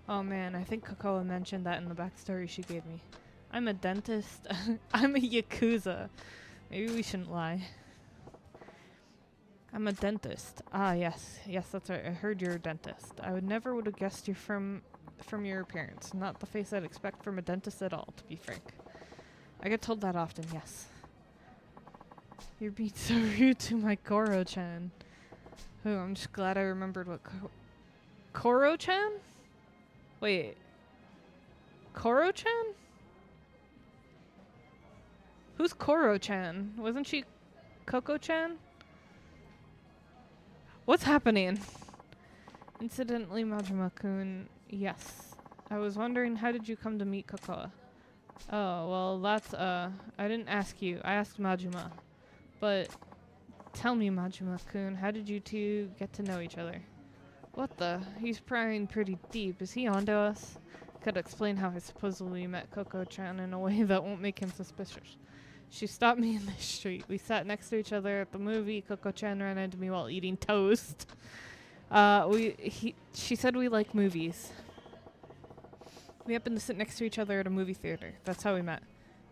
Oh man, I think Kokoa mentioned that in the backstory she gave me. I'm a dentist. I'm a Yakuza. Maybe we shouldn't lie. I'm a dentist. Ah yes, that's right. I heard you're a dentist. I would have guessed you're from your appearance. Not the face I'd expect from a dentist at all, to be frank. I get told that often, yes. You're being so rude to my Goro-chan. Oh, I'm just glad I remembered what Koro-chan? Wait. Koro-chan? Who's Koro-chan? Wasn't she Coco-chan? What's happening? Incidentally, Majima-kun, yes. I was wondering, how did you come to meet Kokoa? Oh, well, that's, I didn't ask you. I asked Majima. But tell me, Majima-kun, how did you two get to know each other? What the? He's prying pretty deep. Is he onto us? Could explain how I supposedly met Coco-chan in a way that won't make him suspicious. She stopped me in the street. We sat next to each other at the movie. Coco-chan ran into me while eating toast. She said we like movies. We happened to sit next to each other at a movie theater. That's how we met.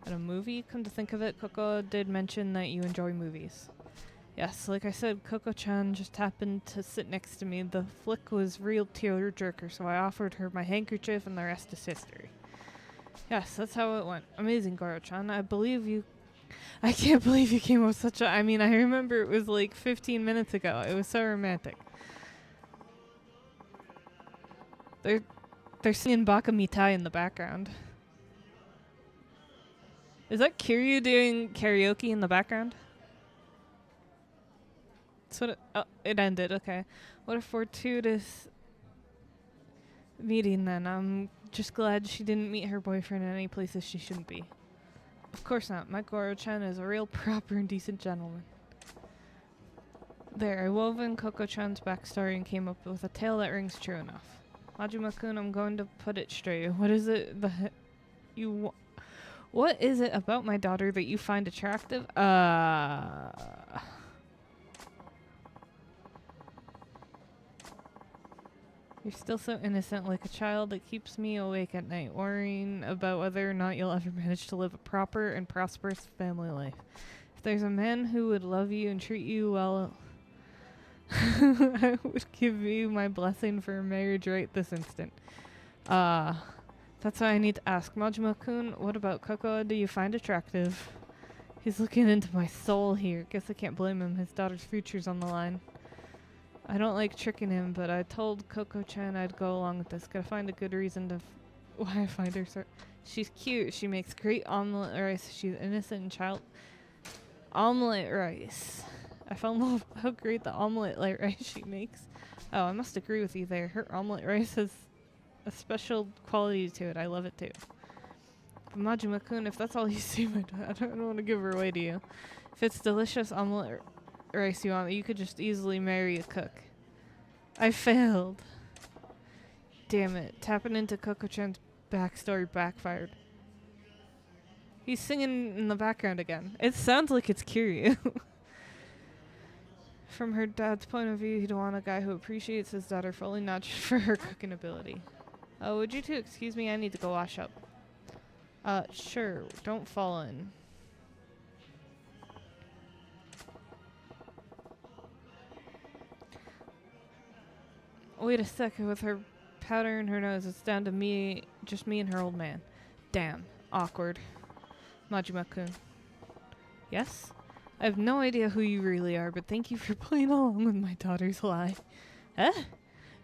At a movie? Come to think of it, Coco did mention that you enjoy movies. Yes, like I said, Coco-chan just happened to sit next to me. The flick was real tear-jerker, so I offered her my handkerchief and the rest is history. Yes, that's how it went. Amazing, Goro-chan. I can't believe you came up with such a... I mean, I remember it was like 15 minutes ago. It was so romantic. They're singing Baka Mitai in the background. Is that Kiryu doing karaoke in the background? That's what it ended, okay. What a fortuitous meeting then. I'm just glad she didn't meet her boyfriend in any places she shouldn't be. Of course not. My Goro-chan is a real proper and decent gentleman. There, I wove in Coco-chan's backstory and came up with a tale that rings true enough. Majima-kun, I'm going to put it straight. What is it What is it about my daughter that you find attractive? You're still so innocent, like a child that keeps me awake at night, worrying about whether or not you'll ever manage to live a proper and prosperous family life. If there's a man who would love you and treat you well... I would give you my blessing for marriage right this instant. That's why I need to ask. Majima-kun, what about Coco? Do you find attractive? He's looking into my soul here. Guess I can't blame him. His daughter's future's on the line. I don't like tricking him, but I told Coco-chan I'd go along with this. Gotta find a good reason to why I find her so... She's cute. She makes great omelet rice. She's innocent and child... Omelet rice. I fell in love with how great the omelet rice she makes. Oh, I must agree with you there. Her omelet rice has a special quality to it. I love it too. But Majima-kun, if that's all you see, I don't want to give her away to you. If it's delicious omelet rice you want, you could just easily marry a cook. I failed. Damn it. Tapping into Coco-chan's backstory backfired. He's singing in the background again. It sounds like it's Kiryu. From her dad's point of view, he'd want a guy who appreciates his daughter fully, not just for her cooking ability. Oh, would you two excuse me? I need to go wash up. Sure. Don't fall in. Wait a second. With her powder in her nose, it's down to me, just me and her old man. Damn. Awkward. Majima-kun. Yes? I have no idea who you really are, but thank you for playing along with my daughter's lie. Eh?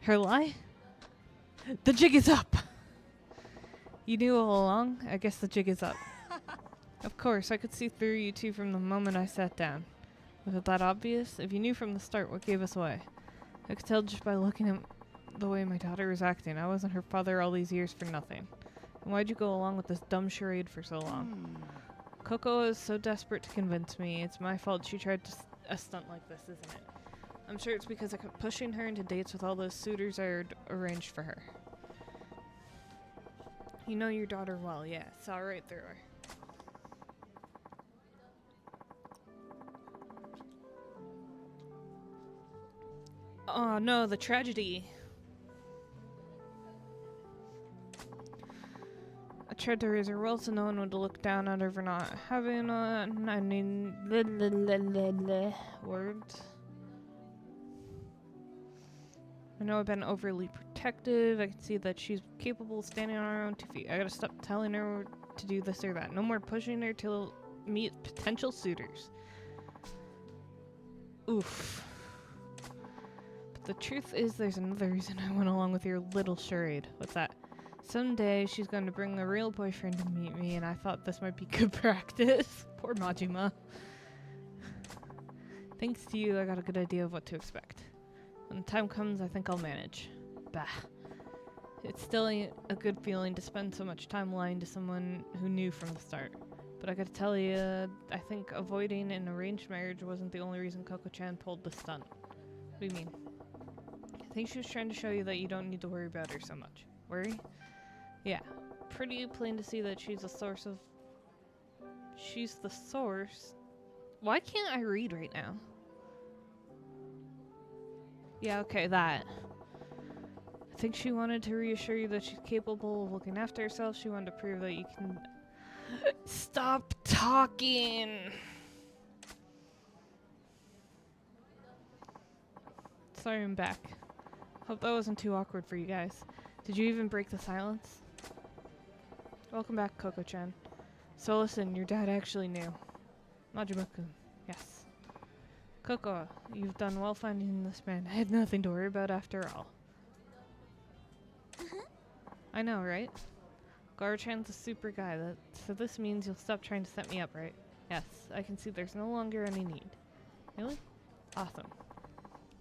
Her lie? The jig is up! You knew all along? I guess the jig is up. Of course, I could see through you two from the moment I sat down. Was it that obvious? If you knew from the start, what gave us away? I could tell just by looking at the way my daughter was acting. I wasn't her father all these years for nothing. And why'd you go along with this dumb charade for so long? Coco is so desperate to convince me. It's my fault she tried to a stunt like this, isn't it? I'm sure it's because I kept pushing her into dates with all those suitors I arranged for her. You know your daughter well, yeah. Saw right through her. Oh no, the tragedy. I tried to raise her well so no one would look down on her for not having words. I know I've been overly protective. I can see that she's capable of standing on her own 2 feet. I gotta stop telling her to do this or that. No more pushing her to meet potential suitors. Oof. But the truth is there's another reason I went along with your little charade. What's that? Someday she's going to bring a real boyfriend to meet me, and I thought this might be good practice. Poor Majima. Thanks to you, I got a good idea of what to expect. When the time comes, I think I'll manage. Bah. It's still a good feeling to spend so much time lying to someone who knew from the start. But I gotta tell you, I think avoiding an arranged marriage wasn't the only reason Coco-chan pulled the stunt. What do you mean? I think she was trying to show you that you don't need to worry about her so much. Worry? Yeah. Pretty plain to see that she's a source of... She's the source... Why can't I read right now? Yeah, okay, that. I think she wanted to reassure you that she's capable of looking after herself. She wanted to prove that you can... Stop talking! Sorry, I'm back. Hope that wasn't too awkward for you guys. Did you even break the silence? Welcome back, Coco-chan. So listen, your dad actually knew. Majima-kun, yes. Coco, you've done well finding this man. I had nothing to worry about after all. I know, right? Gar-chan's a super guy, so this means you'll stop trying to set me up, right? Yes, I can see there's no longer any need. Really? Awesome.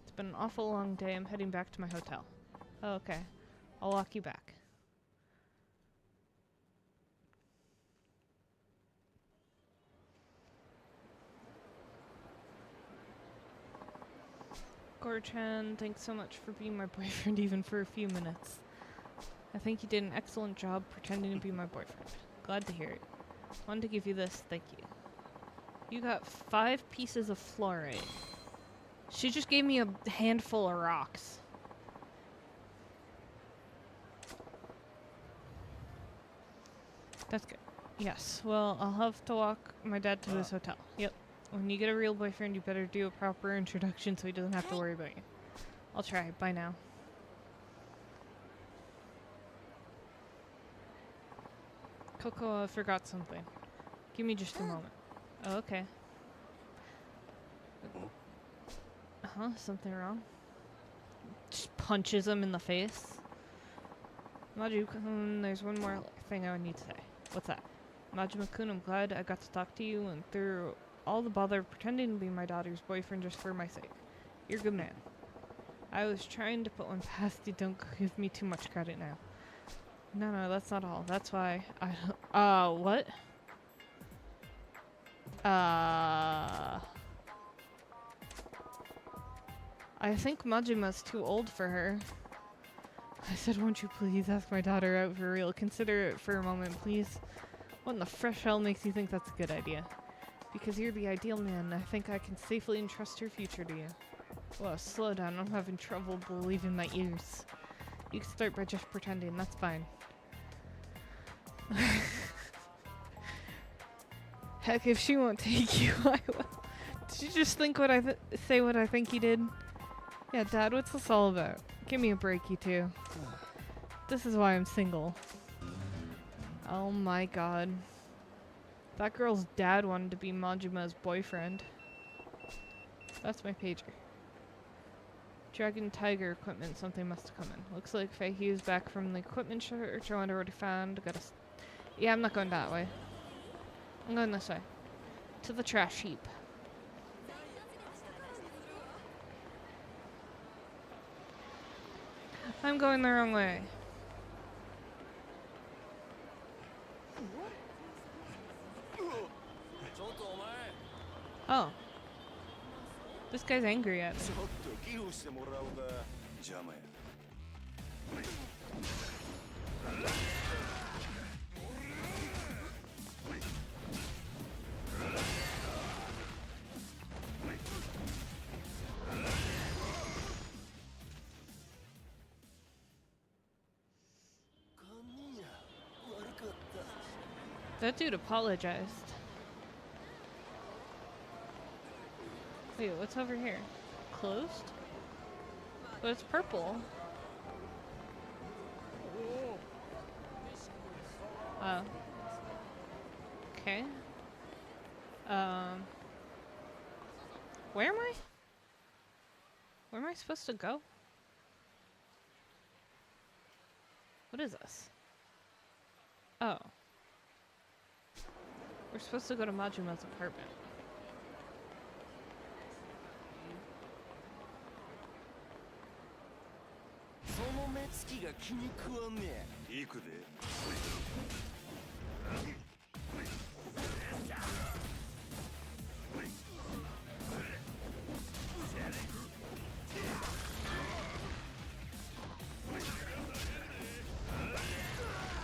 It's been an awful long day. I'm heading back to my hotel. Oh, okay. I'll walk you back. Gar-chan, thanks so much for being my boyfriend even for a few minutes. I think you did an excellent job pretending to be my boyfriend. Glad to hear it. Wanted to give you this, thank you. You got 5 pieces of fluorite. She just gave me a handful of rocks. That's good. Yes, well, I'll have to walk my dad to his hotel. Yep. When you get a real boyfriend, you better do a proper introduction so he doesn't have to worry about you. I'll try. Bye now. Coco, I forgot something. Give me just a moment. Oh, okay. Something wrong? Just punches him in the face. Maju-kun, there's one more thing I need to say. What's that? Majima-kun, I'm glad I got to talk to you and through all the bother of pretending to be my daughter's boyfriend just for my sake. You're a good man. I was trying to put one past you, don't give me too much credit now. No, that's not all. That's why I... what? I think Majima's too old for her. I said, won't you please ask my daughter out for real? Consider it for a moment, please. What in the fresh hell makes you think that's a good idea? Because you're the ideal man, I think I can safely entrust her future to you. Whoa, slow down, I'm having trouble believing my ears. You can start by just pretending, that's fine. Heck, if she won't take you, I will. Did you just think what say what I think you did? Yeah, Dad, what's this all about? Give me a break, you two. This is why I'm single. Oh my god. That girl's dad wanted to be Majima's boyfriend. That's my pager. Dragon Tiger equipment, something must have come in. Looks like Feihyu's back from the equipment church. I wonder what he found. Yeah, I'm not going that way. I'm going this way. To the trash heap. I'm going the wrong way. Oh. This guy's angry at me. ちょっと寄付してもらおうか。邪魔や。That dude apologized. Wait, what's over here? Closed? But it's purple. Oh. Okay. Where am I? Where am I supposed to go? What is this? Oh. We're supposed to go to Majima's apartment.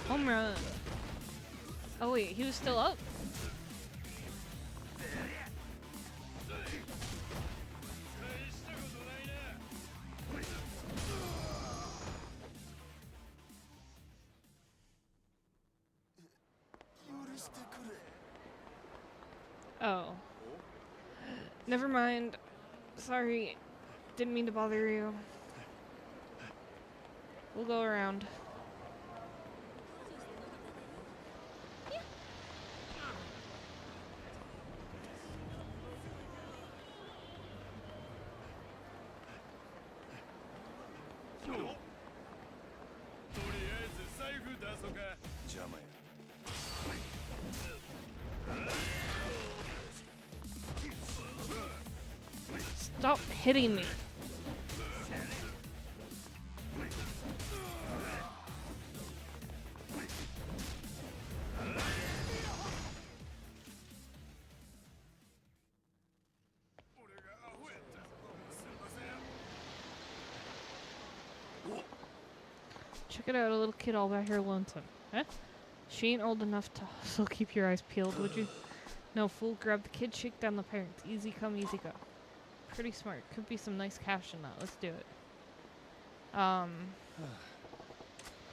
Home run. Oh wait, he was still up? Oh. Never mind. Sorry. Didn't mean to bother you. We'll go around. Stop hitting me. Check it out, a little kid all by her lonesome. Eh? She ain't old enough to hustle. Keep your eyes peeled, would you? No, fool, grab the kid, shake down the parents. Easy come, easy go. Pretty smart. Could be some nice cash in that. Let's do it.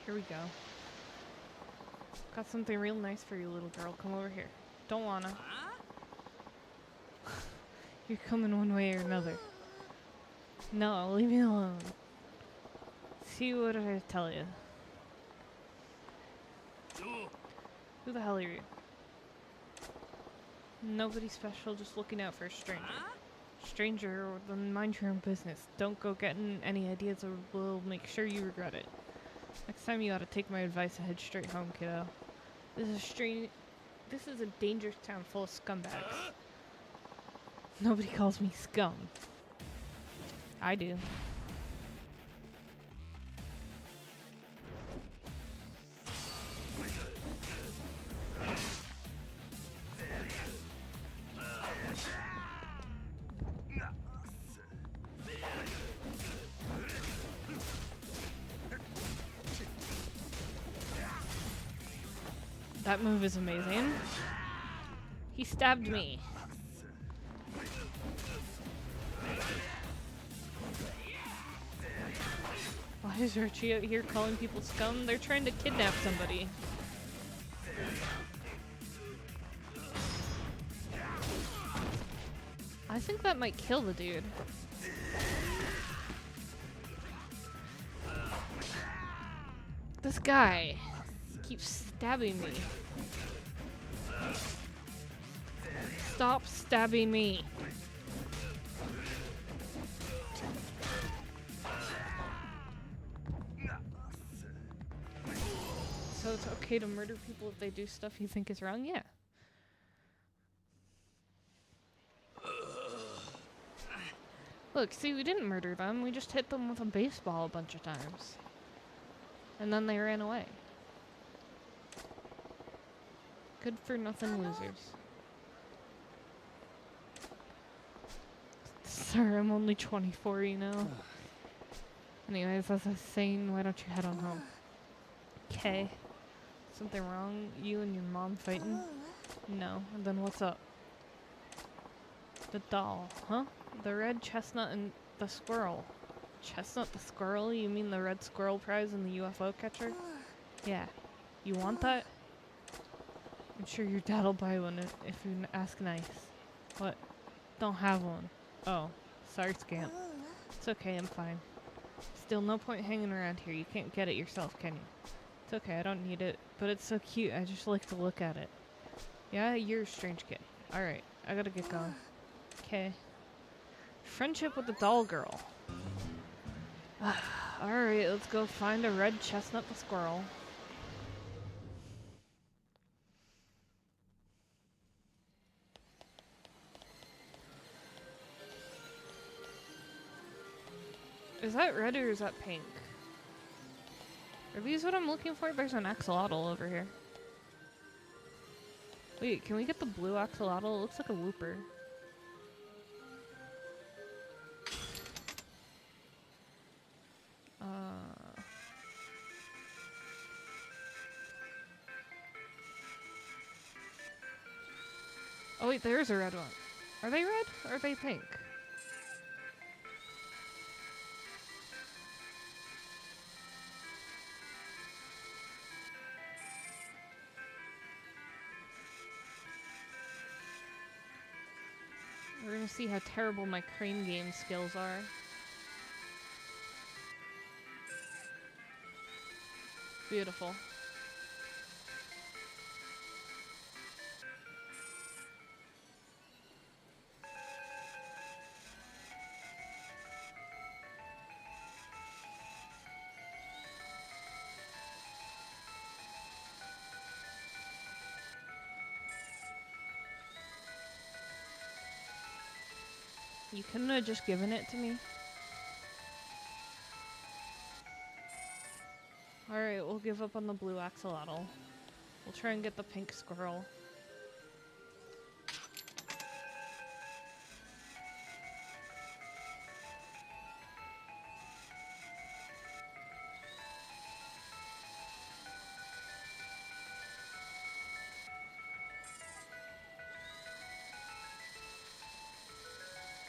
Here we go. Got something real nice for you, little girl. Come over here. Don't wanna. You're coming one way or another. No, leave me alone. See, what did I tell you? Who the hell are you? Nobody special, just looking out for a stranger. Stranger, then mind your own business. Don't go getting any ideas or we'll make sure you regret it. Next time you ought to take my advice and head straight home, kiddo. This is a dangerous town full of scumbags. Nobody calls me scum. I do. That move is amazing. He stabbed me. Why is Archie out here calling people scum? They're trying to kidnap somebody. I think that might kill the dude. This guy keeps stabbing me. Stop stabbing me. So it's okay to murder people if they do stuff you think is wrong? Yeah. Look, see, we didn't murder them. We just hit them with a baseball a bunch of times. And then they ran away. Good for nothing losers. Sir, I'm only 24, you know. Anyways, as I was saying, why don't you head on home? Okay. Something wrong? You and your mom fighting? No. And then what's up? The doll, huh? The red chestnut and the squirrel. Chestnut the squirrel? You mean the red squirrel prize in the UFO catcher? Yeah. You want that? I'm sure your dad'll buy one if you ask nice. What? Don't have one. Oh. Sorry, scamp. It's okay, I'm fine. Still, no point hanging around here. You can't get it yourself, can you? It's okay, I don't need it. But it's so cute, I just like to look at it. Yeah, you're a strange kid. Alright, I gotta get going. Okay. Friendship with the doll girl. Alright, let's go find a red chestnut the squirrel. Is that red or is that pink? Are these what I'm looking for? There's an axolotl over here. Wait, can we get the blue axolotl? It looks like a whooper. Oh wait, there's a red one. Are they red or are they pink? We're gonna see how terrible my crane game skills are. Beautiful. You couldn't have just given it to me? Alright, we'll give up on the blue axolotl. We'll try and get the pink squirrel.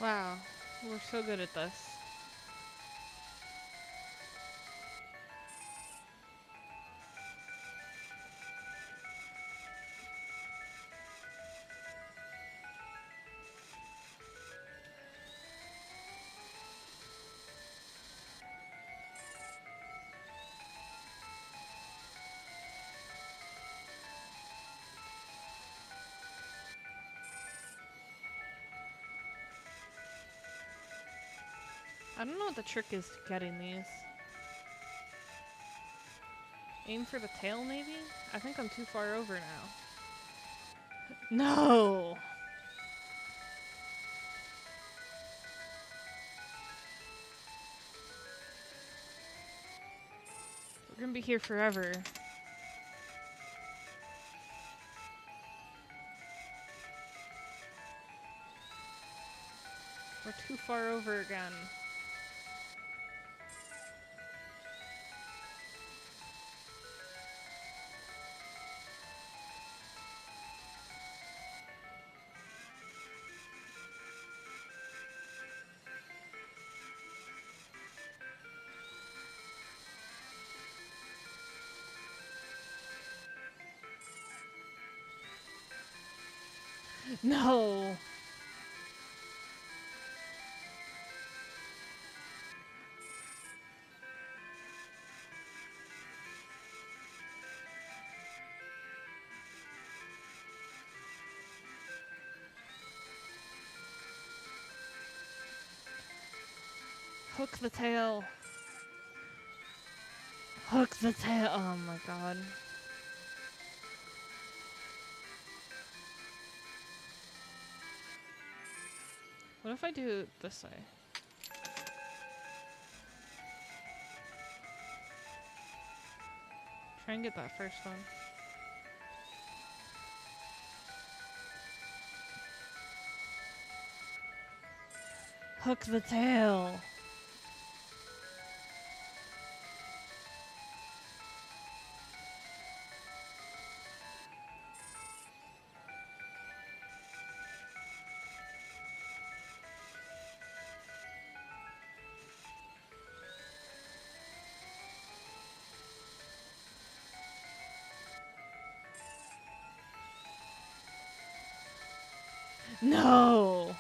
Wow, we're so good at this. I don't know what the trick is to getting these. Aim for the tail, maybe? I think I'm too far over now. No! We're gonna be here forever. We're too far over again. No! Hook the tail. Hook the tail. Oh my god. What if I do it this way? Try and get that first one. Hook the tail. No!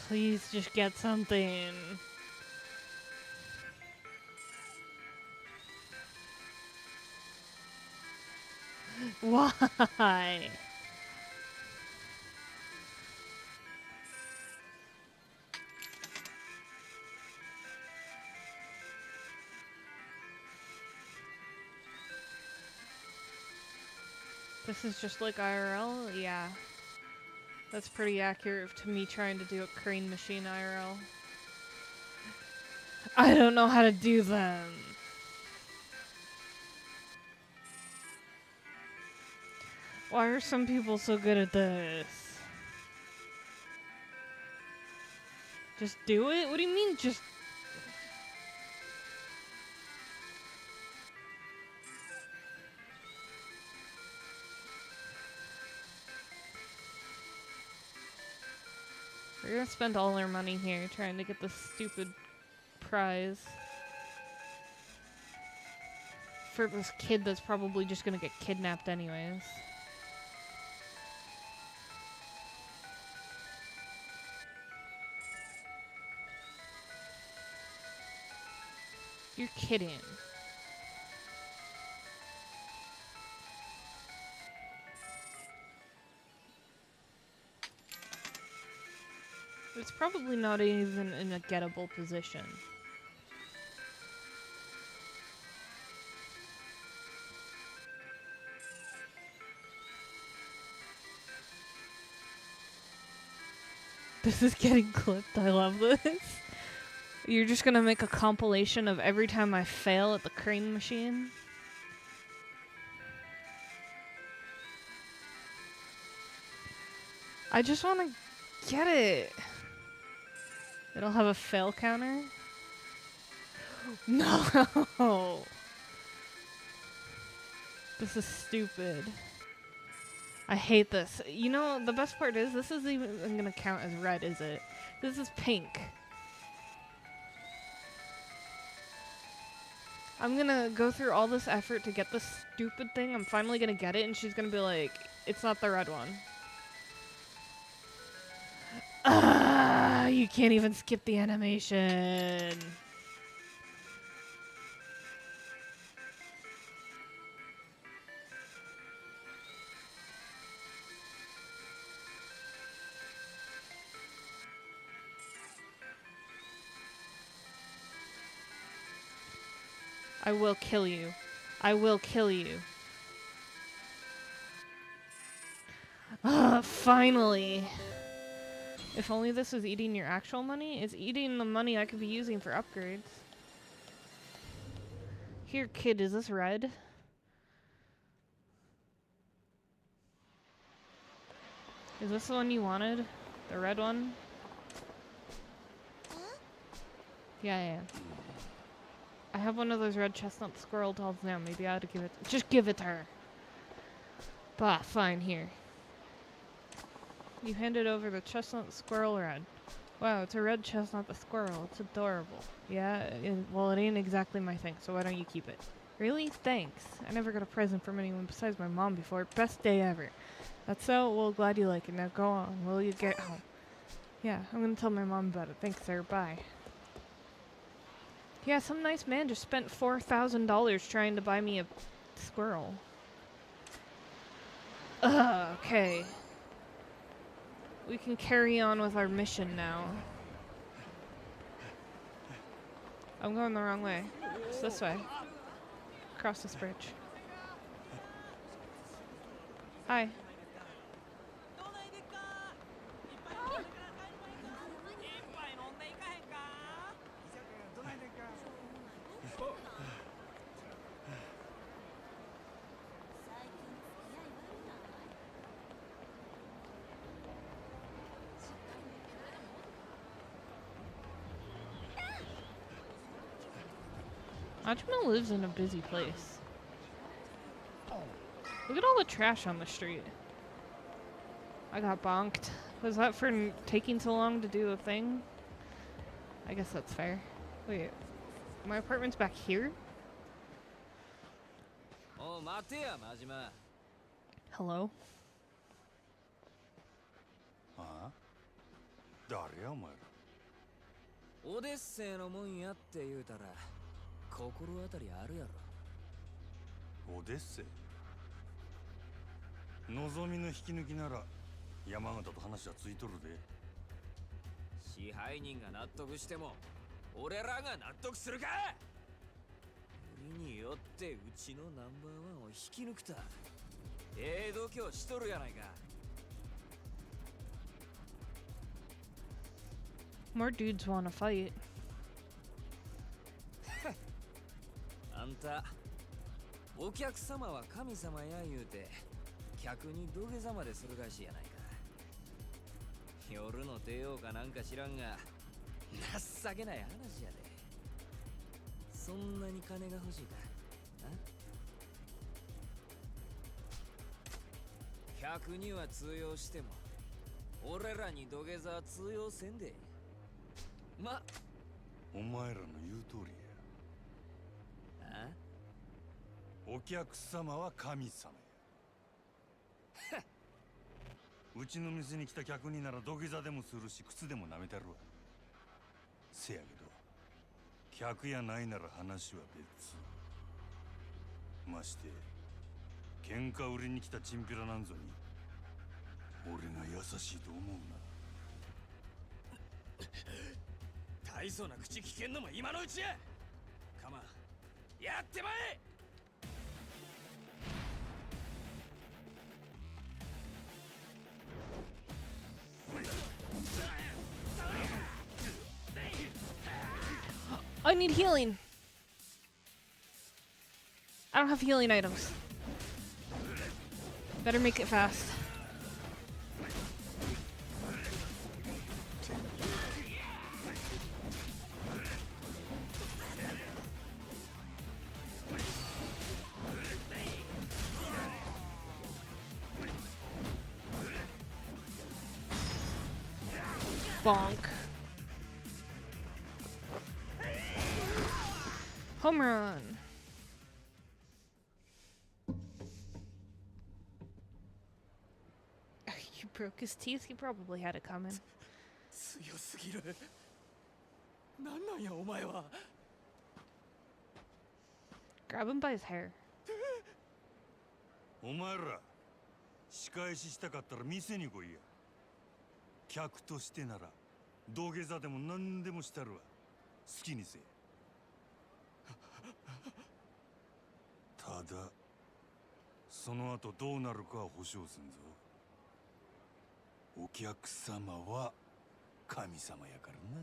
Please just get something. Why? This is just like IRL? Yeah. That's pretty accurate to me trying to do a crane machine IRL. I don't know how to do them. Why are some people so good at this? Just do it? What do you mean just... We're gonna spend all our money here trying to get this stupid prize. For this kid that's probably just gonna get kidnapped anyways. You're kidding. It's probably not even in a gettable position. This is getting clipped. I love this. You're just gonna make a compilation of every time I fail at the crane machine? I just want to get it. It'll have a fail counter? No! This is stupid. I hate this. You know, the best part is, this isn't even gonna count as red, is it? This is pink. I'm gonna go through all this effort to get this stupid thing. I'm finally gonna get it, and she's gonna be like, it's not the red one. Ah, you can't even skip the animation. I will kill you. I will kill you. Ah, finally. If only this was eating your actual money. It's eating the money I could be using for upgrades. Here, kid, is this red? Is this the one you wanted? The red one? Yeah. I have one of those red chestnut squirrel dolls now. Maybe I ought to give it. Just give it to her. Bah, fine, here. You handed over the chestnut squirrel red. Wow, it's a red chestnut the squirrel. It's adorable. Yeah, well, it ain't exactly my thing, so why don't you keep it? Really? Thanks. I never got a present from anyone besides my mom before. Best day ever. That's so? Well, glad you like it. Now go on. Will you get home? Yeah, I'm gonna tell my mom about it. Thanks, sir. Bye. Yeah, some nice man just spent $4,000 trying to buy me a squirrel. Okay. We can carry on with our mission now. I'm going the wrong way. It's this way. Across this bridge. Hi. Ajima lives in a busy place. Look at all the trash on the street. I got bonked. Was that for taking so long to do a thing? I guess that's fair. Wait, my apartment's back here? Hello? ああ誰やお前ら。オデッセイのもんやって言うたら心当たりあるやろ。オデッセイ。望みの引き抜きなら山形と話はついとるで。支配人が納得しても俺らが納得するか。よりによってうちのナンバーワンを引き抜くた。度胸しとるやないか。More dudes wanna fight. あんた、お客様は神様や言うて客に土下座までするらしいやないか。夜の帝王かなんか知らんが情けない話やで。そんなに金が欲しいか。客には通用しても俺らに土下座は通用せんで。ま、お前らの言う通りや。お客様は神様や。うちの店に来た客になら土下座でもするし靴でも舐めてるわ。せやけど客やないなら話は別。まして喧嘩売りに来たチンピラなんぞに俺が優しいと思うな。大層な口聞けんのも今のうちや。カマン、やってまえ。I need healing. I don't have healing items. Better make it fast. Bonk. Home run. You broke his teeth? He probably had it coming. 強すぎる。なんなんやお前は。Grab him by his hair. お前ら仕返ししたかったら店に来いや。客としてなら土下座でも何でもしたるわ。好きにせえ。ただその後どうなるかは保証すんぞ。お客様は神様やからな。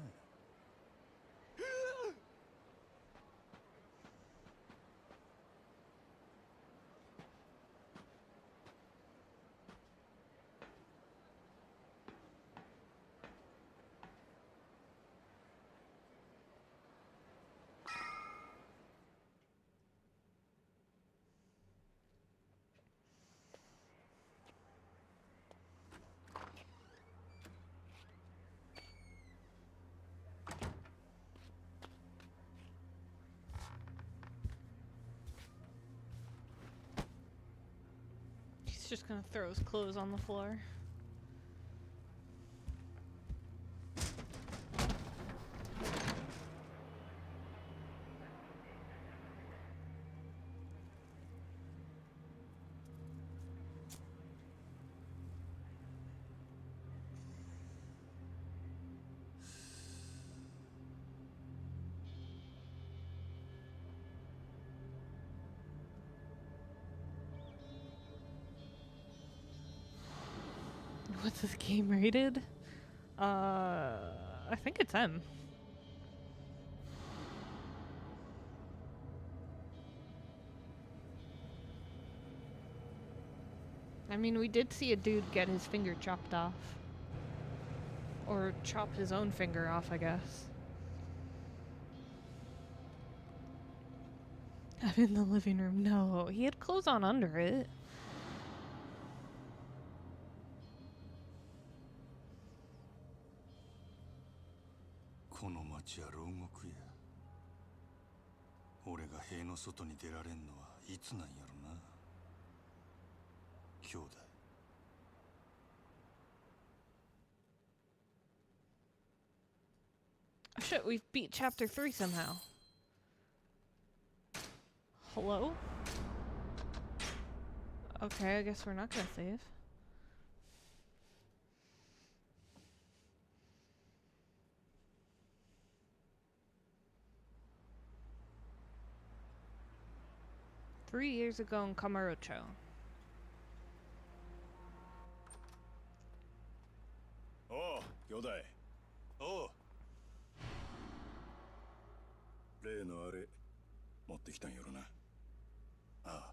He's just gonna throw his clothes on the floor. What's this game rated? I think it's M. I mean, we did see a dude get his finger chopped off. Or chop his own finger off, I guess. I'm in the living room. No, he had clothes on under it.この町は牢獄や。俺が塀の外に出られんのはいつなんやろな。兄弟。Oh, shit, we've beat chapter 3 somehow. Hello? Okay, I guess we're not gonna save. Three years ago in Camarocho. おう、兄弟。おう。例のあれ持ってきたんやろな。ああ。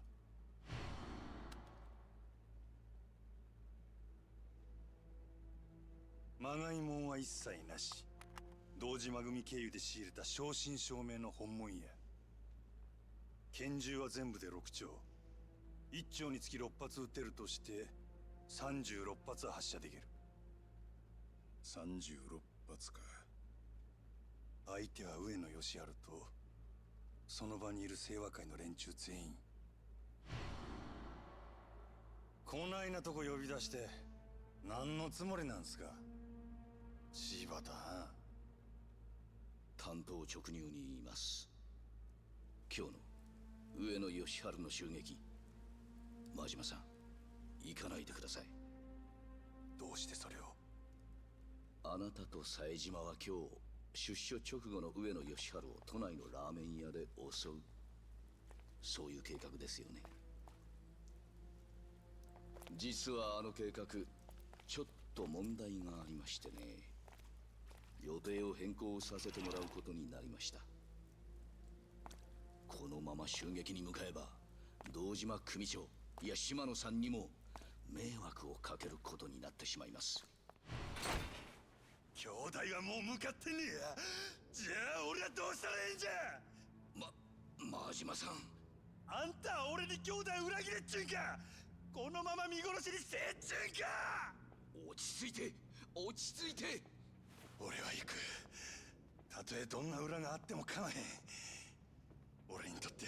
まがいもんは一切なし。堂島組経由で仕入れた正真正銘の本物や。拳銃は全部で6丁。1丁につき6発撃てるとして36発は発射できる。36発か。相手は上野義治とその場にいる清和会の連中全員。こないなとこ呼び出して何のつもりなんすか、柴田。単刀直入に言います。今日の上野義治の襲撃、真島さん行かないでください。どうしてそれを。あなたと冴島は今日出所直後の上野義治を都内のラーメン屋で襲う、そういう計画ですよね。実はあの計画ちょっと問題がありましてね、予定を変更させてもらうことになりました。このまま襲撃に向かえば堂島組長、いや島野さんにも迷惑をかけることになってしまいます。兄弟はもう向かってねえや。じゃあ俺はどうしたらええんじゃ。真島さん、あんたは俺に兄弟裏切れっちゅうんか。このまま見殺しにせえっちゅうんか。落ち着いて落ち着いて。俺は行く。たとえどんな裏があっても構へん。俺にとって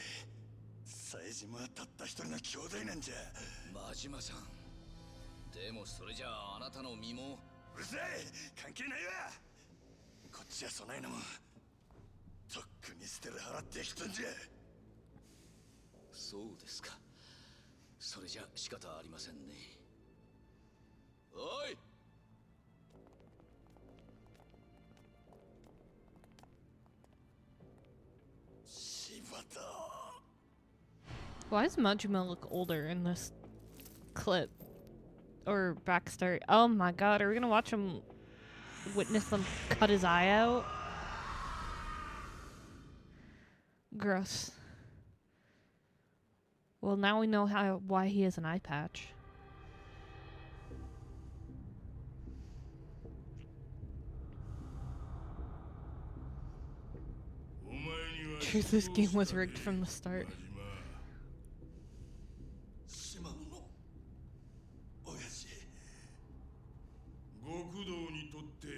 冴島はたった一人の兄弟なんじゃ。真島さん、でもそれじゃああなたの身も。うるさい、関係ないわ。こっちはそないなもんとっくに捨てる払ってきたんじゃ。そうですか。それじゃ仕方ありませんね。おい、柴 Why does Majima look older in this clip? Or backstory? Oh my god, are we gonna watch him witness them cut his eye out? Gross. Well, now we know why he has an eye patch. Truth, this game was rigged from the start. 島野の親父極道にとって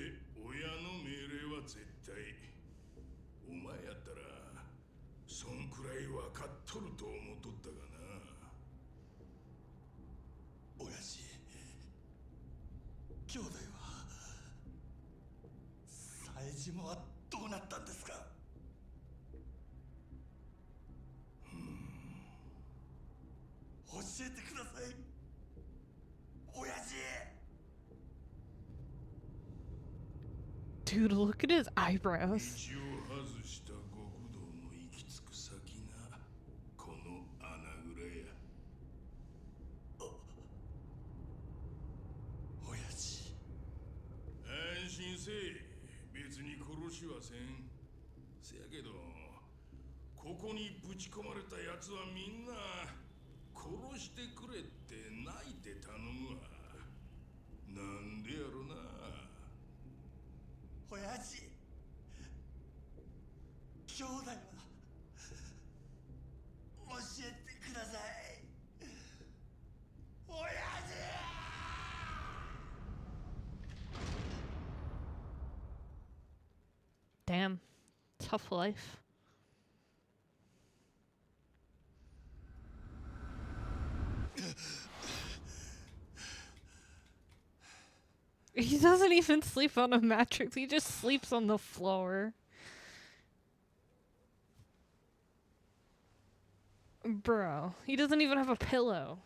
親の命令は絶対お前やったらそんくらい分かっとると思っとったがな親父兄弟は冴島はどうなったんですか教えてください親父 Dude, look at his eyebrows. 道を外した極道の行き着く先がこの穴蔵や親父安心せえ別に殺しはせんせやけどここにぶち込まれたやつはみんな殺してくれって泣いて頼むわなんでやろな親父兄弟は教えてください親父 Damn. Tough life. He doesn't even sleep on a mattress. He just sleeps on the floor. Bro, he doesn't even have a pillow.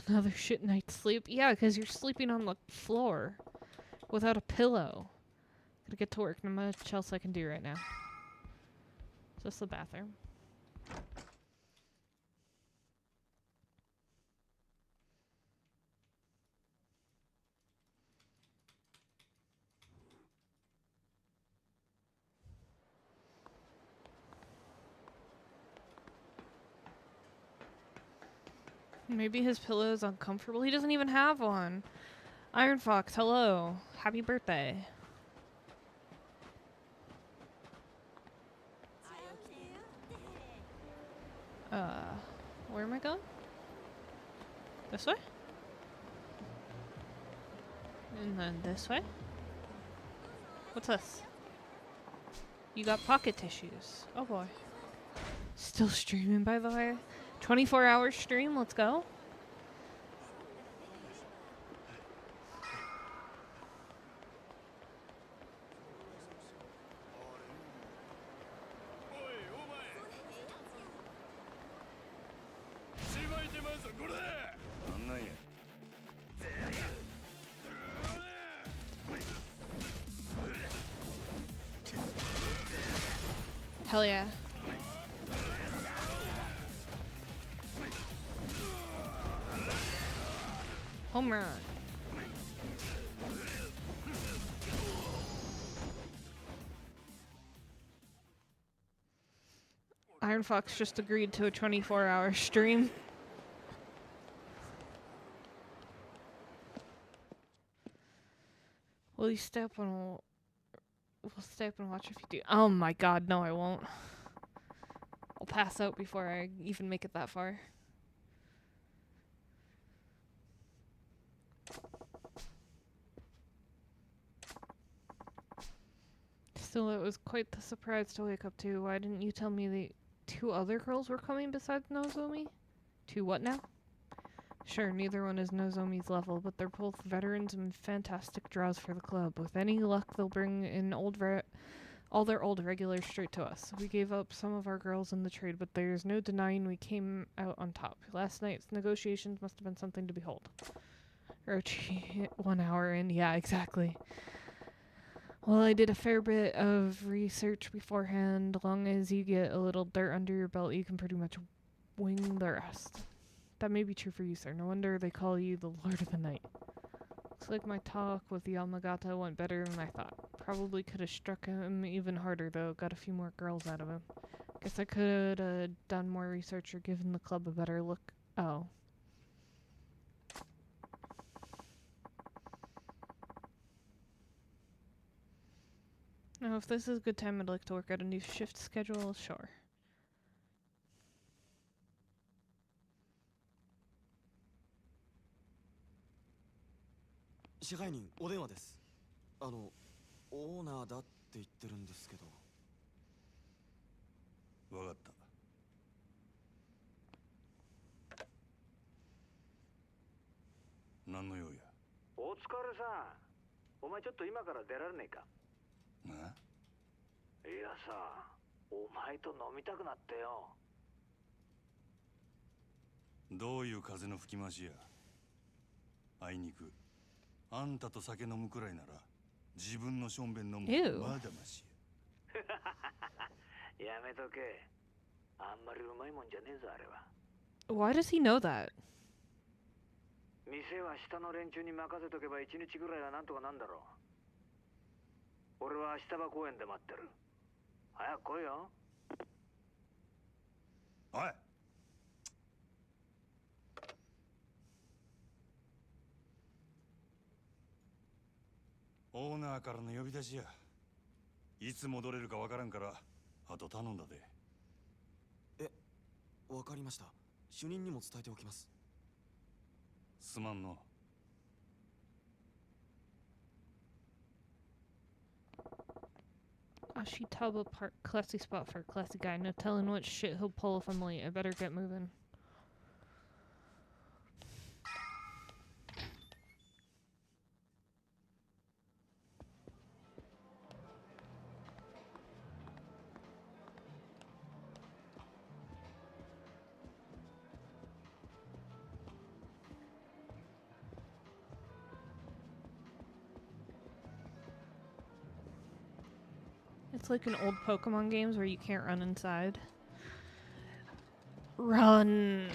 Another shit night's sleep? Yeah, because you're sleeping on the floor without a pillow. Gotta get to work. Not much else I can do right now. Just the bathroom. Maybe his pillow is uncomfortable. He doesn't even have one. Iron Fox, hello. Happy birthday. Where am I going? This way? And then this way? What's this? You got pocket tissues. Oh boy. Still streaming, by the way. 24-hour stream, let's go. Hell yeah. Home run. Iron Fox just agreed to a 24-hour stream. Will you stay up and we'll stay up and watch if you do? Oh my god, no I won't. I'll pass out before I even make it that far. Still, it was quite the surprise to wake up to. Why didn't you tell me the 2 other girls were coming besides Nozomi? 2 what now? Sure, neither one is Nozomi's level, but they're both veterans and fantastic draws for the club. With any luck, they'll bring in all their old regulars straight to us. We gave up some of our girls in the trade, but there's no denying we came out on top. Last night's negotiations must have been something to behold. Orochi, 1 hour in. Yeah, exactly. Well, I did a fair bit of research beforehand. Long as you get a little dirt under your belt, you can pretty much wing the rest. That may be true for you, sir. No wonder they call you the Lord of the Night. Looks like my talk with Yamagata went better than I thought. Probably could have struck him even harder, though. Got a few more girls out of him. Guess I could have done more research or given the club a better look. Oh. Now, if this is a good time, I'd like to work out a new shift schedule. Sure. 支配人お電話です。オーナーだって言ってるんですけど。わかった。何の用や。お疲れさん。お前ちょっと今から出られねえか。な。いやさ、お前と飲みたくなってよ。どういう風の吹き回しや。あいにくあんたと酒飲むくらいなら自分のしょんべん飲むまだましや。やめとけ。あんまりうまいもんじゃねえぞあれは。Why does he know that? 店は下の連中に任せとけば1日ぐらいはなんとかなんだろう。俺は明日場公園で待ってる。早く来いよ。おい。オーナーからの呼び出しや。いつ戻れるかわからんからあと頼んだで。わかりました。主任にも伝えておきます。すまんの。Ashitaba Park, classy spot for a classy guy. No telling what shit he'll pull if I'm late. I better get moving. It's like in old Pokemon games where you can't run inside. Run!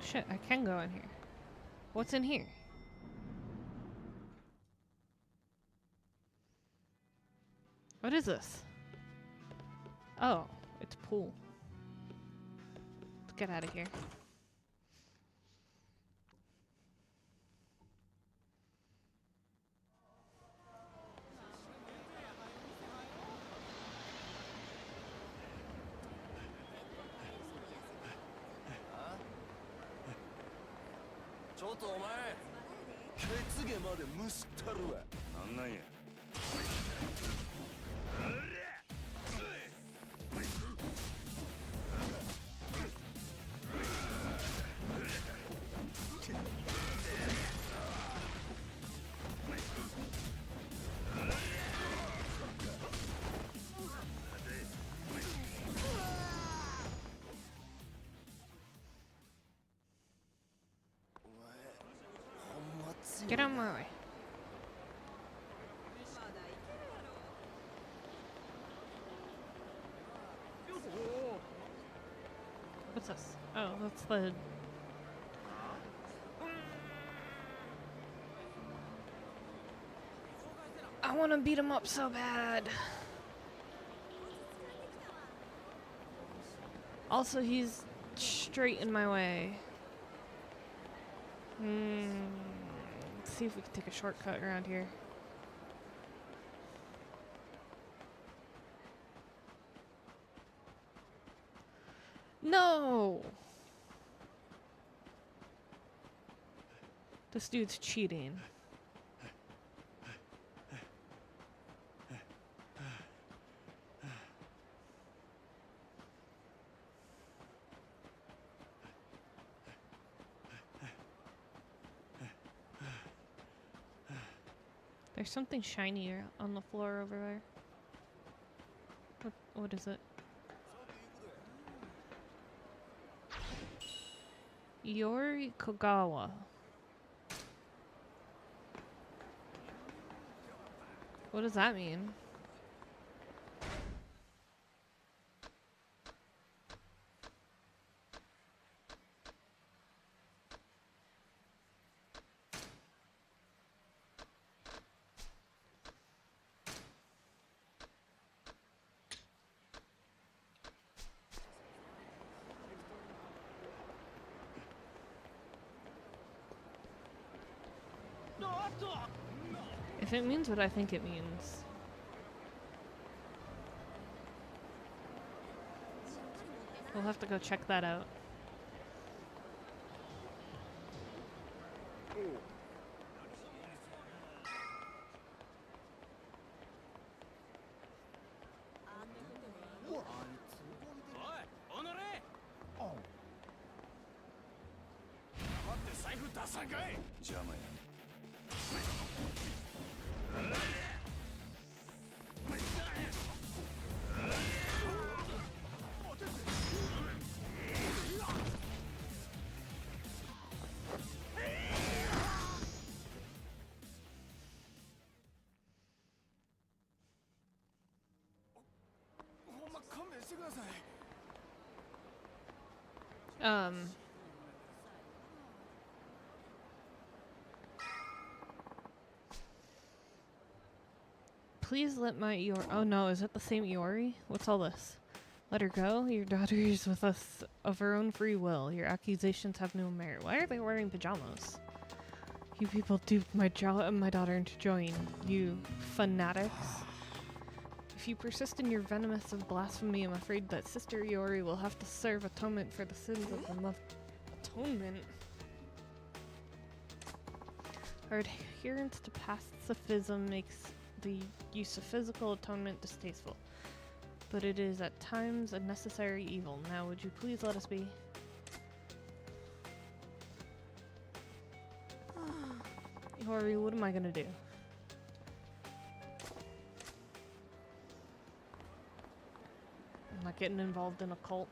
Shit, I can go in here. What's in here? What is this? Oh, it's a pool. Let's get out of here. Get out of my way. What's this? Oh, that's the... I want to beat him up so bad. Also, he's straight in my way. Let's see if we can take a shortcut around here. No! This dude's cheating. There's something shinier on the floor over there. What is it? Yori Kogawa. What does that mean? If it means what I think it means. We'll have to go check that out. Please let my Iori. Oh no, is it the same Iori? What's all this? Let her go? Your daughter is with us of her own free will. Your accusations have no merit. Why are they wearing pajamas? You people duped my daughter into joining. You fanatics. If you persist in your venomous of blasphemy, I'm afraid that Sister Iori will have to serve atonement for the sins of the atonement. Our adherence to pacifism makes the use of physical atonement distasteful, but it is at times a necessary evil. Now, would you please let us be? Iori, what am I gonna do? I'm not getting involved in a cult.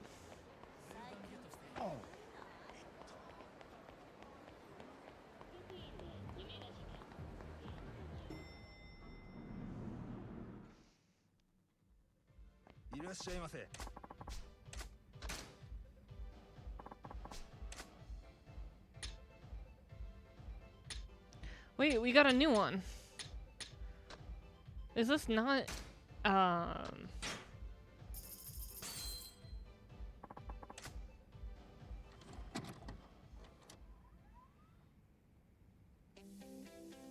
Wait, we got a new one. Is this not,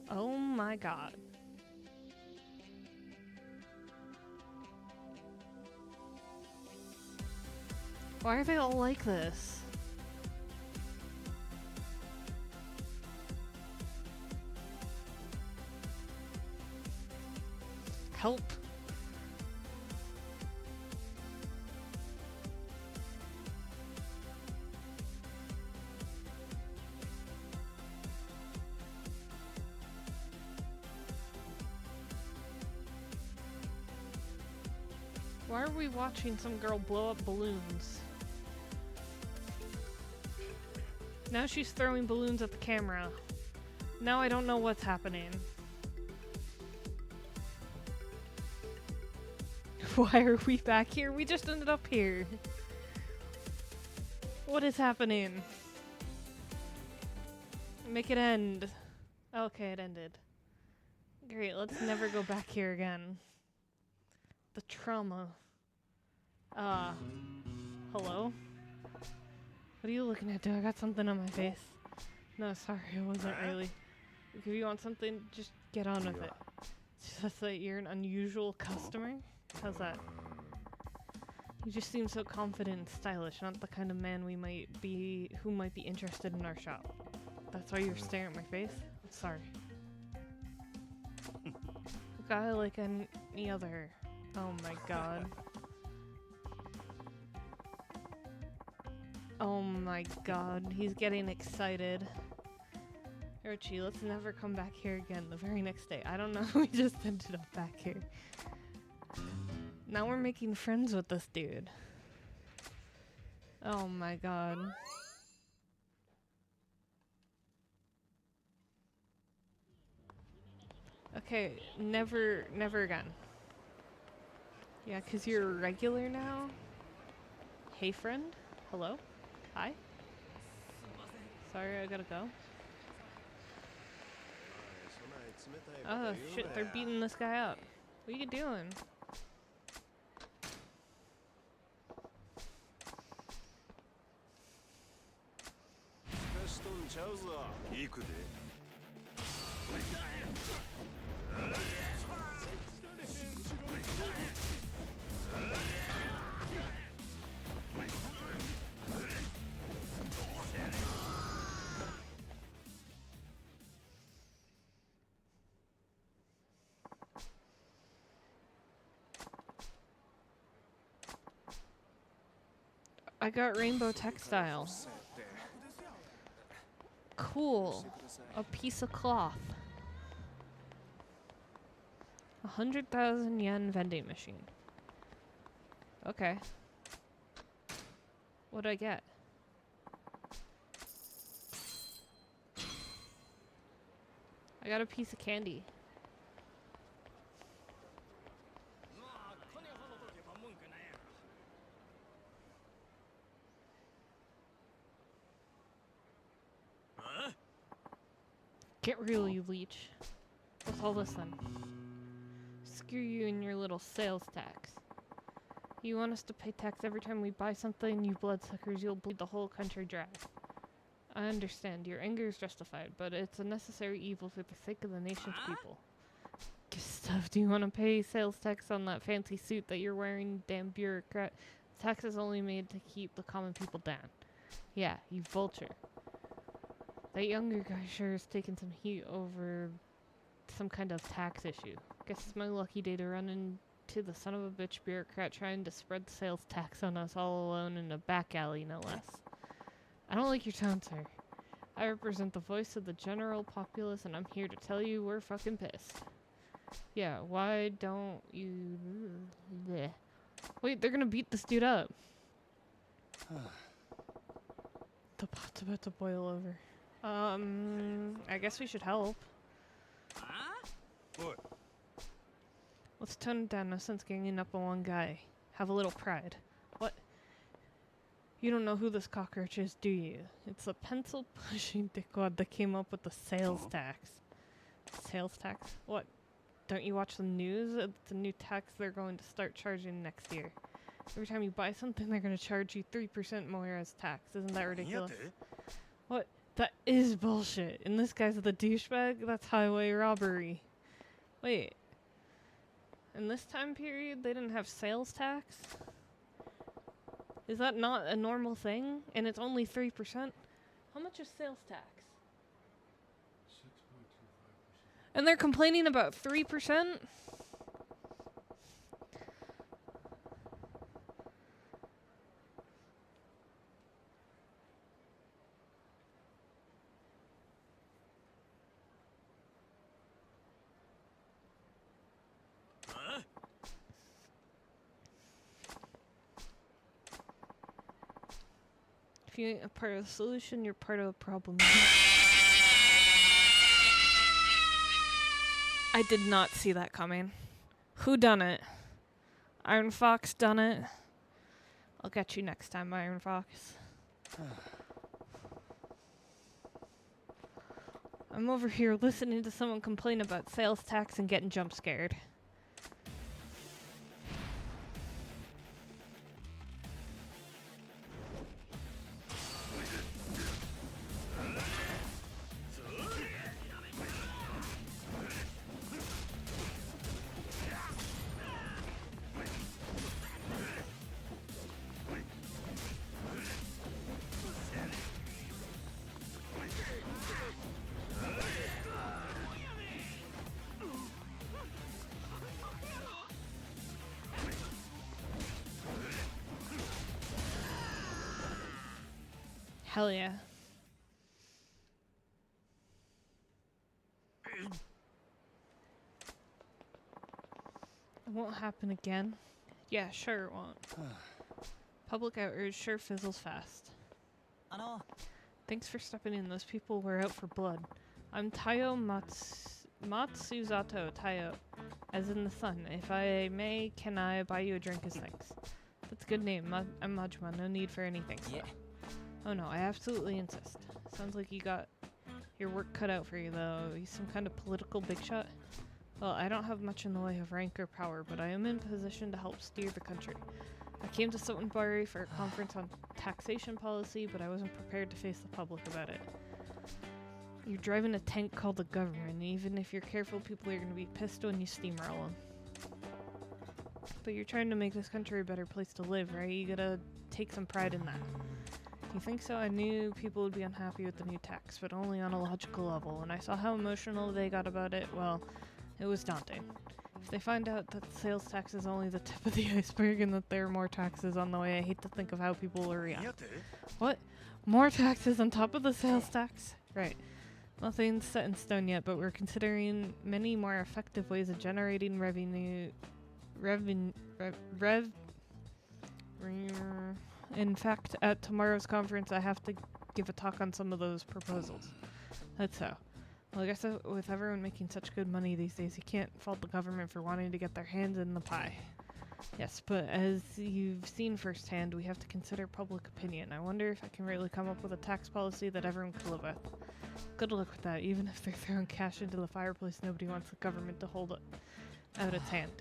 oh my god. Why are they all like this? Help. Why are we watching some girl blow up balloons? Now she's throwing balloons at the camera. Now I don't know what's happening. Why are we back here? We just ended up here. What is happening? Make it end. Okay, it ended. Great, let's never go back here again. The trauma. Hello? What are you looking at? Do I got something on my face? No, sorry, it wasn't really. If you want something, just get on with it. It's just that you're an unusual customer? How's that? You just seem so confident and stylish, not the kind of man who might be interested in our shop. That's why you're staring at my face? I'm sorry. A guy like any other. Oh my god. Oh my god, he's getting excited. Archie, let's never come back here again the very next day. I don't know how we just ended up back here. Now we're making friends with this dude. Oh my god. Okay, never again. Yeah, 'cause you're a regular now? Hey friend? Hello? Hi? Sorry, I gotta go. Oh shit, they're beating this guy up. What are you doing? I got rainbow textile. Cool. A piece of cloth. 100,000 yen vending machine. Okay. What'd I get? I got a piece of candy. Get real, you leech. What's all this then? Screw you and your little sales tax. You want us to pay tax every time we buy something, you bloodsuckers, you'll bleed the whole country dry. I understand, your anger is justified, but it's a necessary evil for the sake of the nation's people. Stuff, do you want to pay sales tax on that fancy suit that you're wearing, damn bureaucrat? Tax is only made to keep the common people down. Yeah, you vulture. That younger guy sure is taking some heat over some kind of tax issue. Guess it's my lucky day to run into the son of a bitch bureaucrat trying to spread the sales tax on us all alone in a back alley, no less. I don't like your tone, sir. I represent the voice of the general populace, and I'm here to tell you we're fucking pissed. Yeah, why don't you... Bleh. Wait, they're gonna beat this dude up. The pot's about to boil over. I guess we should help. What? Let's tone it down, no sense ganging up on one guy. Have a little pride. What? You don't know who this cockroach is, do you? It's a pencil-pushing dickwad that came up with the sales tax. Sales tax? What? Don't you watch the news? It's a new tax they're going to start charging next year. Every time you buy something, they're going to charge you 3% more as tax. Isn't that ridiculous? What? That is bullshit. And this guy's the douchebag? That's highway robbery. Wait. In this time period, they didn't have sales tax? Is that not a normal thing? And it's only 3%? How much is sales tax? 6.25%. And they're complaining about 3%? If you ain't a part of the solution, you're part of the problem. I did not see that coming. Who done it? Iron Fox done it? I'll get you next time, Iron Fox. I'm over here listening to someone complain about sales tax and getting jump scared. Hell yeah. It won't happen again. Yeah, sure it won't. Public outrage sure fizzles fast. Thanks for stepping in. Those people were out for blood. I'm Taiyo Matsuzato Taiyo, as in the sun. If I may, can I buy you a drink as thanks? That's a good name. I'm Majima. No need for anything. So. Oh no, I absolutely insist. Sounds like you got your work cut out for you, though. You some kind of political big shot? Well, I don't have much in the way of rank or power, but I am in position to help steer the country. I came to Sotenbari for a conference on taxation policy, but I wasn't prepared to face the public about it. You're driving a tank called the government. Even if you're careful, people are going to be pissed when you steamroll them. But you're trying to make this country a better place to live, right? You gotta take some pride in that. You think so? I knew people would be unhappy with the new tax, but only on a logical level. And I saw how emotional they got about it. Well, it was daunting. If they find out that the sales tax is only the tip of the iceberg and that there are more taxes on the way, I hate to think of how people will react. What? More taxes on top of the sales tax? Right. Nothing's set in stone yet, but we're considering many more effective ways of generating revenue. In fact, at tomorrow's conference, I have to give a talk on some of those proposals. That's so. Well, I guess with everyone making such good money these days, you can't fault the government for wanting to get their hands in the pie. Yes, but as you've seen firsthand, we have to consider public opinion. I wonder if I can really come up with a tax policy that everyone could live with. Good luck with that. Even if they're throwing cash into the fireplace, nobody wants the government to hold it out its hand.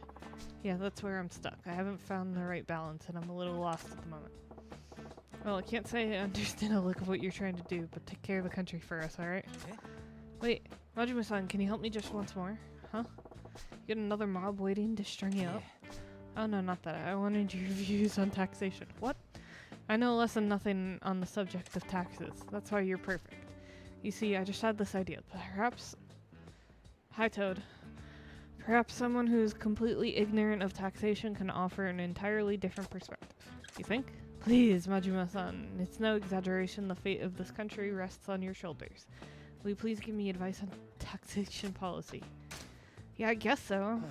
Yeah, that's where I'm stuck. I haven't found the right balance, and I'm a little lost at the moment. Well, I can't say I understand a lick of what you're trying to do, but take care of the country for us, alright? Wait, Majima-san, can you help me just once more? Huh? You got another mob waiting to string you up? Oh no, not that. I wanted your views on taxation. What? I know less than nothing on the subject of taxes. That's why you're perfect. You see, I just had this idea. Perhaps... Hi, Toad. Perhaps someone who's completely ignorant of taxation can offer an entirely different perspective. You think? Please, Majima-san. It's no exaggeration. The fate of this country rests on your shoulders. Will you please give me advice on taxation policy? Yeah, I guess so.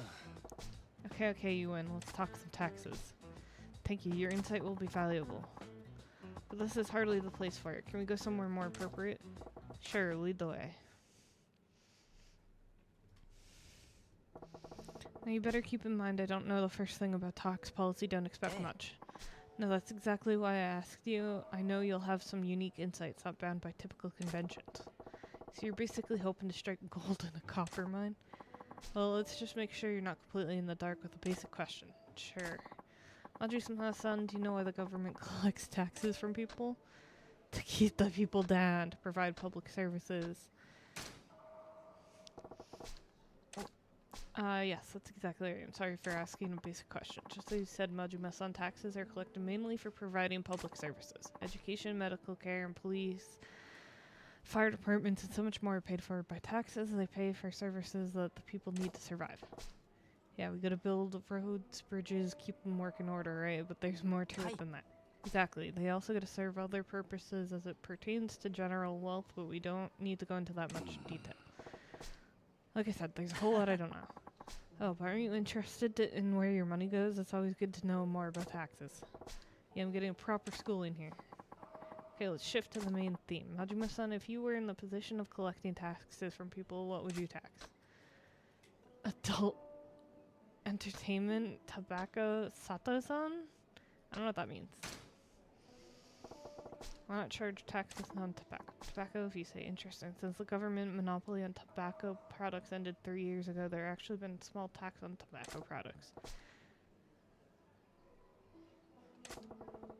Okay, you win. Let's talk some taxes. Thank you. Your insight will be valuable. But this is hardly the place for it. Can we go somewhere more appropriate? Sure, lead the way. Now you better keep in mind I don't know the first thing about tax policy. Don't expect much. No, that's exactly why I asked you. I know you'll have some unique insights not bound by typical conventions. So you're basically hoping to strike gold in a copper mine? Well, let's just make sure you're not completely in the dark with a basic question. Sure. Majima-san, do you know why the government collects taxes from people? To keep the people down, to provide public services. Yes, that's exactly right. I'm sorry for asking a basic question. Just as you said, Majima-san, taxes are collected mainly for providing public services. Education, medical care, and police, fire departments, and so much more are paid for by taxes. They pay for services that the people need to survive. Yeah, we gotta build roads, bridges, keep them working order, right? But there's more to it than that. Exactly. They also gotta serve other purposes as it pertains to general wealth, but we don't need to go into that much detail. Like I said, there's a whole lot I don't know. Oh, but aren't you interested in where your money goes? It's always good to know more about taxes. Yeah, I'm getting a proper schooling here. Okay, let's shift to the main theme. Majima-san, if you were in the position of collecting taxes from people, what would you tax? Adult entertainment, tobacco, Sato-san? I don't know what that means. Why not charge taxes on tobacco if you say interesting? Since the government monopoly on tobacco products ended 3 years ago, there actually been small tax on tobacco products.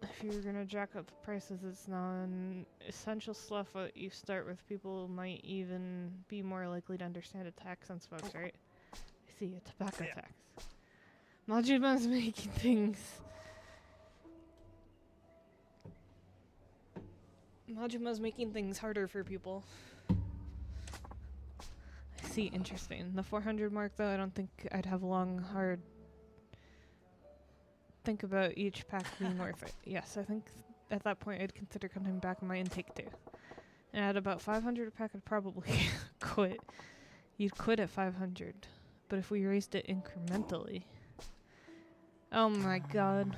If you're gonna jack up the prices, it's non-essential stuff what you start with. People might even be more likely to understand a tax on smokes, right? I see, a tobacco tax. Majima's making things... Majima's making things harder for people. I see, interesting. The 400 mark, though, I don't think I'd have a long, hard... think about each pack being worth it. Yes, I think at that point I'd consider cutting back on my intake too. And at about 500 a pack, I'd probably quit. You'd quit at 500, but if we raised it incrementally, oh my god.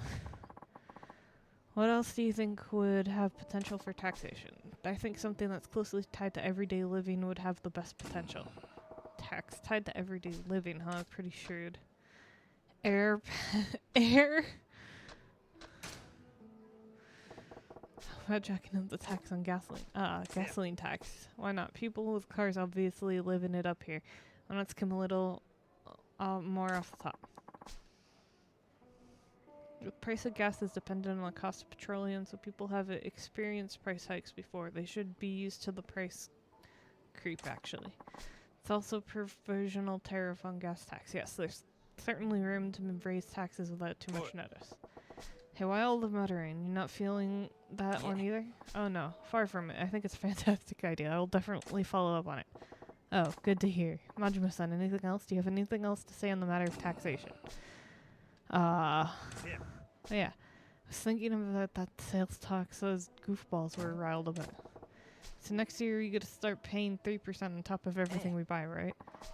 What else do you think would have potential for taxation? I think something that's closely tied to everyday living would have the best potential. Tax tied to everyday living, huh? Pretty shrewd. Air. Air? How about jacking up the tax on gasoline? Gasoline tax. Why not? People with cars obviously living it up here. Why not skim a little more off the top? The price of gas is dependent on the cost of petroleum, so people have experienced price hikes before. They should be used to the price creep, actually. It's also provisional tariff on gas tax. Yes, there's certainly room to raise taxes without too much notice. Hey, why all the muttering? You're not feeling that one either? Oh no, far from it. I think it's a fantastic idea. I will definitely follow up on it. Oh, good to hear. Majima-san, anything else? Do you have anything else to say on the matter of taxation? Yeah. I was thinking about that sales tax those goofballs were riled about. So next year you get to start paying 3% on top of everything we buy, right?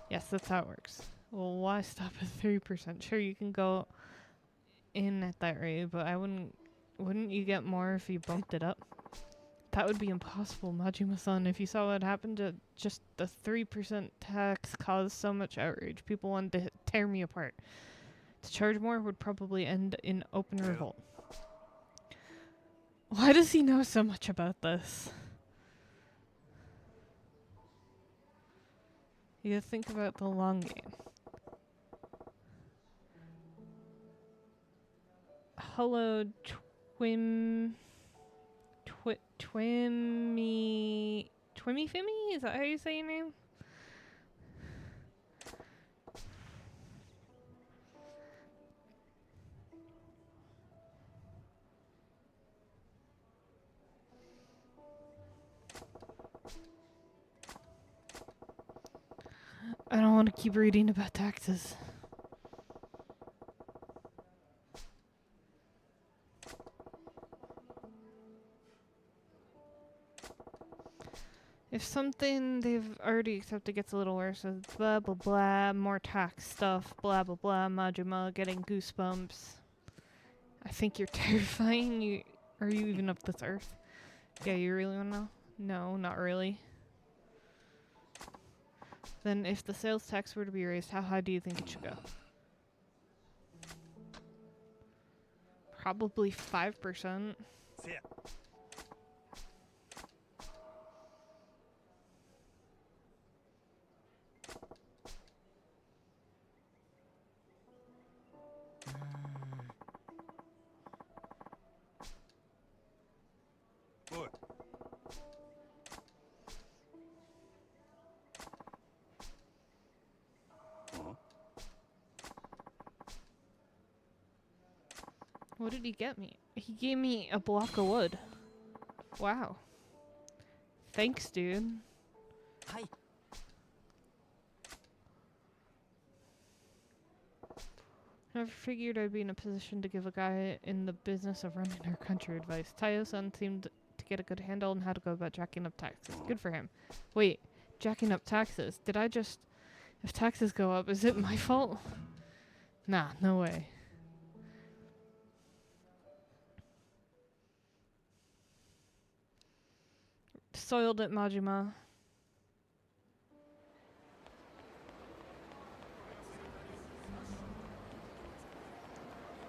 Yes, that's how it works. Well, why stop at 3%? Sure, you can go in at that rate, but wouldn't you get more if you bumped it up? That would be impossible, Majima-san. If you saw what happened to just the 3% tax caused so much outrage, people wanted to tear me apart. To charge more would probably end in open revolt. Why does he know so much about this? You gotta think about the long game. Hello, Twimmy Fimmy? Is that how you say your name? I don't want to keep reading about taxes. If something they've already accepted gets a little worse, so blah blah blah, more tax stuff, blah blah blah, Majima getting goosebumps. I think you're terrifying. Are you even of this earth? Yeah, you really wanna know? No, not really. Then if the sales tax were to be raised, how high do you think it should go? Probably 5%. What did he get me? He gave me a block of wood. Wow. Thanks, dude. Hi. Never figured I'd be in a position to give a guy in the business of running our country advice. Tayo-san seemed to get a good handle on how to go about jacking up taxes. Good for him. Wait, jacking up taxes? Did I just... If taxes go up, is it my fault? Nah, no way. Soiled it, Majima.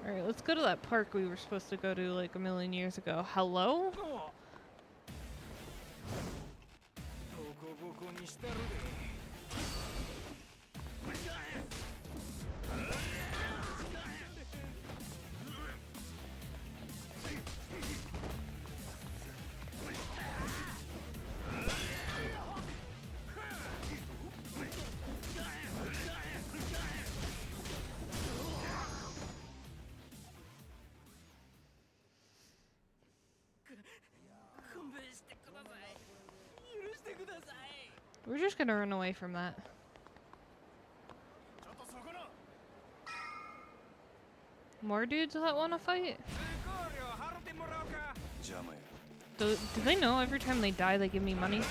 Alright, let's go to that park we were supposed to go to like a million years ago. Hello? We're just gonna run away from that. More dudes that wanna fight? 邪魔や。Do they know every time they die they give me money?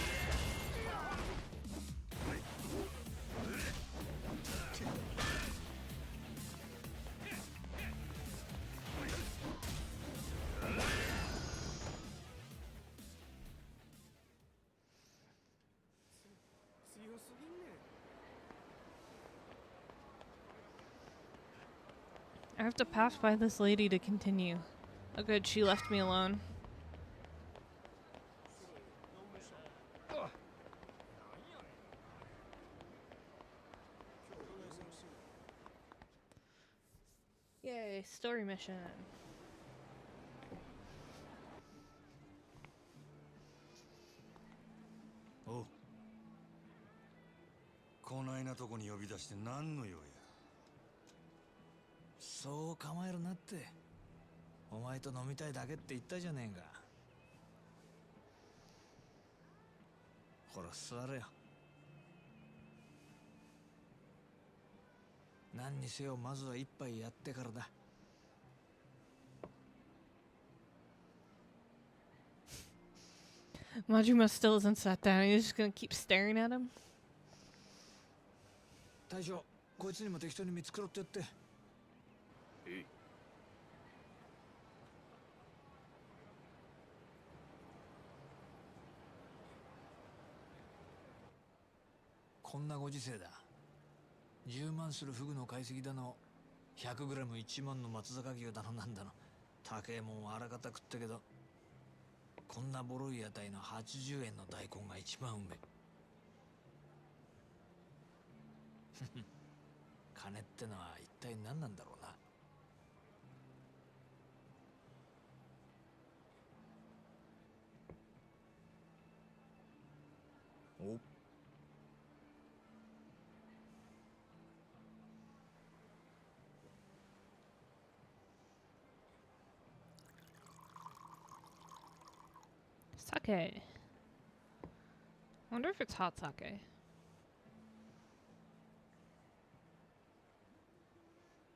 I have to pass by this lady to continue. Oh good, she left me alone. Yay, story mission. おう。こないなとこに呼び出して何の用や。そう構えるなって。お前と飲みたいだけって言ったじゃねえか。ほら座れよ。何にせよまずは一杯やってからだ。Majima still isn't sat down. He's just gonna keep staring at him. 大将、こいつにも適当に見繕ってやって。こんなご時世だ。10万するフグの解析だの、100グラム1万の松阪牛だのなんだの。高えもんはあらかた食ったけど、こんなボロい屋台の80円の大根が一番うめえ。金ってのは一体何なんだろうな。おSake. Wonder if it's hot sake.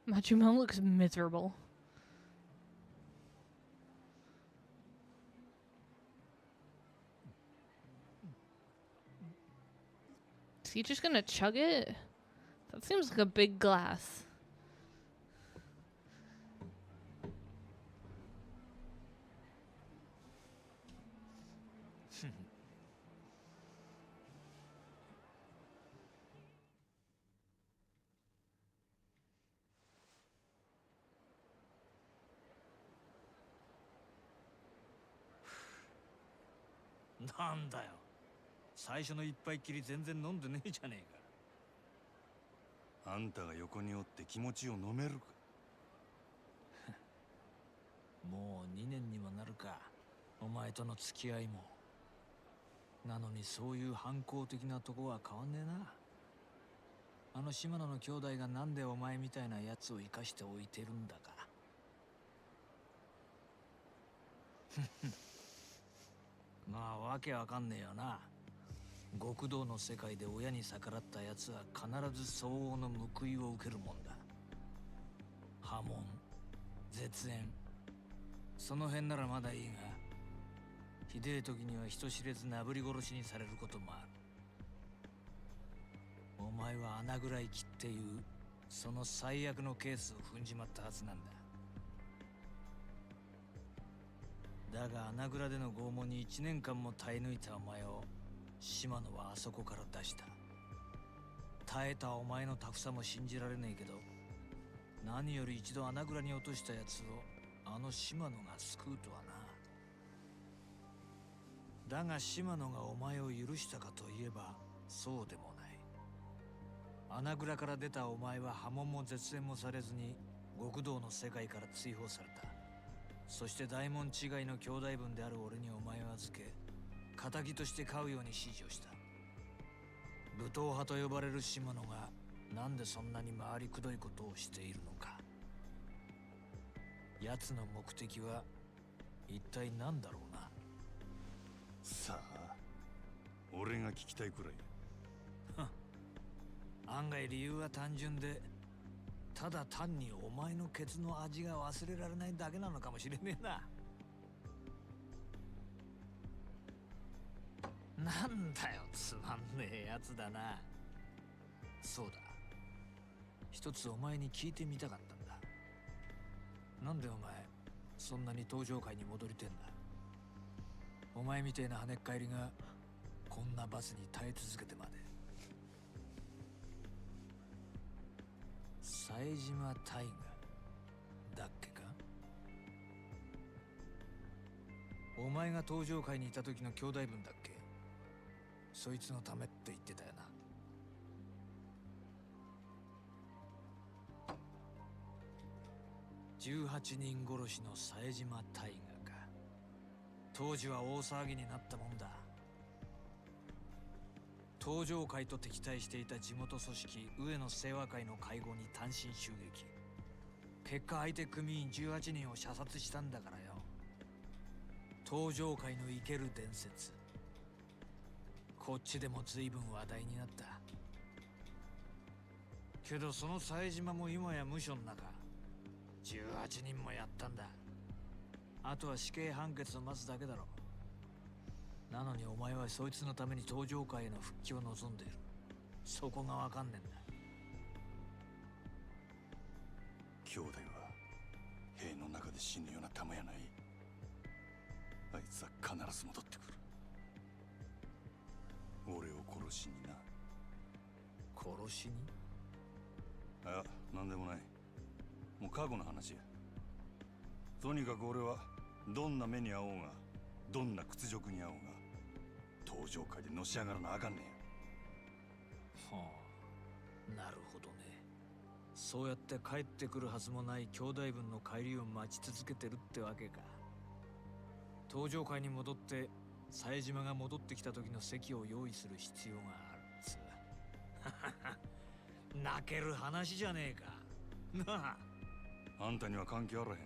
Majima looks miserable. Is he just gonna chug it? That seems like a big glass.なんだよ。最初の一杯きり全然飲んでねえじゃねえか。あんたが横におって気持ちを飲めるか。もう2年にもなるか、お前との付き合いも。なのにそういう反抗的なとこは変わんねえな。あの島野の兄弟がなんでお前みたいなやつを生かしておいてるんだか。まあわけわかんねえよな。極道の世界で親に逆らったやつは必ず相応の報いを受けるもんだ。破門、絶縁、その辺ならまだいいが、ひでえ時には人知れずなぶり殺しにされることもある。お前は穴ぐらい切っていうその最悪のケースを踏んじまったはずなんだ。だが穴蔵での拷問に1年間も耐え抜いたお前を島野はあそこから出した。耐えたお前のタフさも信じられねえけど、何より一度穴蔵に落としたやつをあの島野が救うとはな。だが島野がお前を許したかといえばそうでもない。穴蔵から出たお前は破門も絶縁もされずに極道の世界から追放された。そして大門違いの兄弟分である俺にお前を預け、仇として飼うように指示をした。武闘派と呼ばれる島野がなんでそんなに回りくどいことをしているのか。奴の目的は一体何だろうな。さあ、俺が聞きたいくらい。案外理由は単純で、ただ単にお前のケツの味が忘れられないだけなのかもしれねえな。なんだよ、つまんねえやつだな。そうだ、一つお前に聞いてみたかったんだ。なんでお前そんなに登場界に戻りてんだ。お前みてえな跳ねっ返りがこんな罰に耐え続けてまで。冴島大河だっけか。お前が登場界にいた時の兄弟分だっけ。そいつのためって言ってたよな。18人殺しの冴島大河か。当時は大騒ぎになったもんだ。登場会と敵対していた地元組織上野清和会の会合に単身襲撃。結果相手組員18人を射殺したんだからよ。登場界の生ける伝説。こっちでも随分話題になった。けどその冴島も今や無所の中。18人もやったんだ。あとは死刑判決を待つだけだろ。なのにお前はそいつのために登場界への復帰を望んでいる。そこがわかんねえんだ。兄弟は兵の中で死ぬような玉やない。あいつは必ず戻ってくる。俺を殺しにな。殺しに？あ、なんでもない。もう過去の話や。とにかく俺はどんな目に遭おうが、どんな屈辱に遭おうが、登場界でのし上がらなあかんねんや。はあ、なるほどね。そうやって帰ってくるはずもない兄弟分の帰りを待ち続けてるってわけか。登場界に戻って冴島が戻ってきた時の席を用意する必要があるっつう。泣ける話じゃねえか。なあ。あんたには関係あらへん。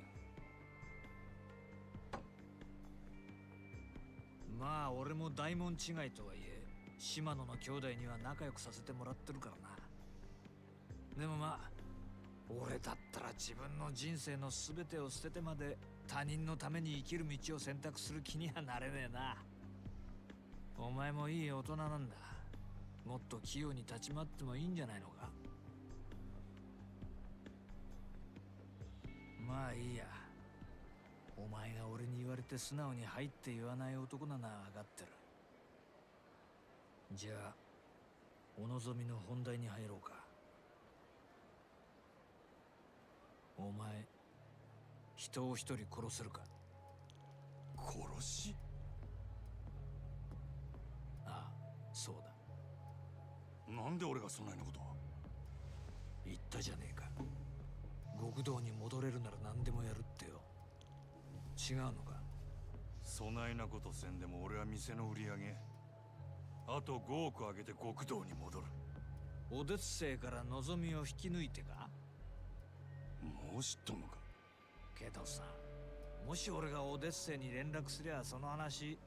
まあ俺も大門違いとはいえ島野の兄弟には仲良くさせてもらってるからな。でもまあ俺だったら自分の人生の全てを捨ててまで他人のために生きる道を選択する気にはなれねえな。お前もいい大人なんだ。もっと器用に立ち回ってもいいんじゃないのか。まあいいや。お前が俺に言われて素直に入って言わない男なのは分かってる。じゃあお望みの本題に入ろうか。お前人を一人殺せるか。殺し？ああ、そうだ。なんで俺がそないなことを。言ったじゃねえか。極道に戻れるなら何でもやるってよ。違うのか。そないなことせんでも俺は店の売り上げあと5億上げて極道に戻る。おデッセイから望みを引き抜いてか。もう知っとんのか。けどさ、もし俺がオデッセイに連絡すりゃその話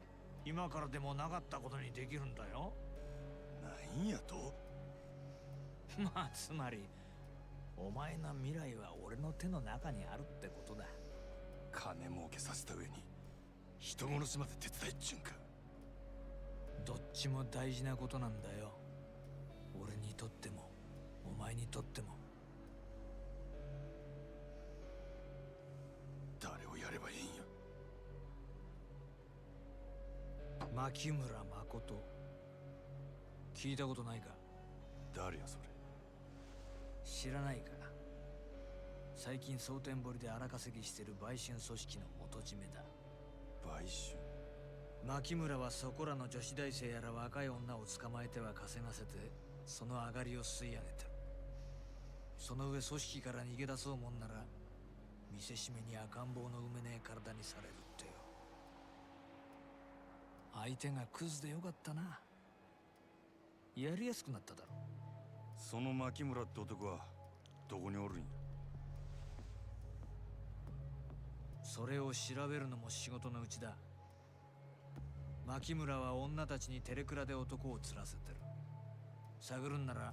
今からでもなかったことにできるんだよ。なんやと。まあつまりお前の未来は俺の手の中にあるってことだ。金儲けさせた上に人殺しまで手伝いっちゅうんか。どっちも大事なことなんだよ。俺にとってもお前にとっても。誰をやればいいんや。牧村誠。聞いたことないか。誰やそれ。知らないか。最近蒼天堀で荒稼ぎしてる売春組織の元締めだ。買収。牧村はそこらの女子大生やら若い女を捕まえては稼がせてその上がりを吸い上げてる。その上組織から逃げ出そうもんなら見せしめに赤ん坊の産めねえ体にされるってよ。相手がクズでよかったな。やりやすくなっただろ。その牧村って男はどこにおるんや。それを調べるのも仕事のうちだ。牧村は女たちにテレクラで男を釣らせてる。探るんなら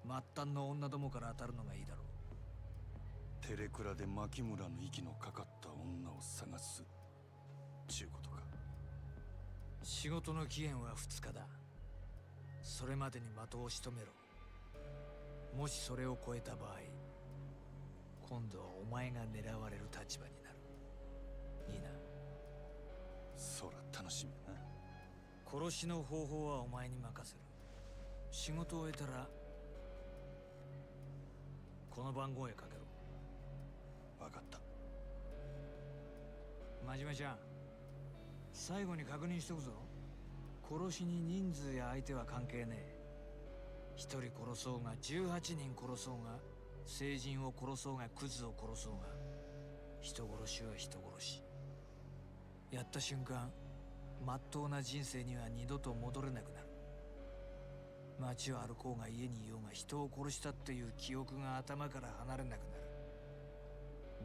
末端の女どもから当たるのがいいだろう。テレクラで牧村の息のかかった女を探すちゅうことか。仕事の期限は2日だ。それまでに的を仕留めろ。もしそれを超えた場合、今度はお前が狙われる立場になる。いいな。そら楽しみやな。殺しの方法はお前に任せる。仕事を終えたらこの番号へかけろ。分かった。真面目ちゃん、最後に確認しとくぞ。殺しに人数や相手は関係ねえ。1人殺そうが18人殺そうが、成人を殺そうがクズを殺そうが、人殺しは人殺し。やった瞬間、まっとうな人生には二度と戻れなくなる。街を歩こうが家にいようが、人を殺したっていう記憶が頭から離れなくなる。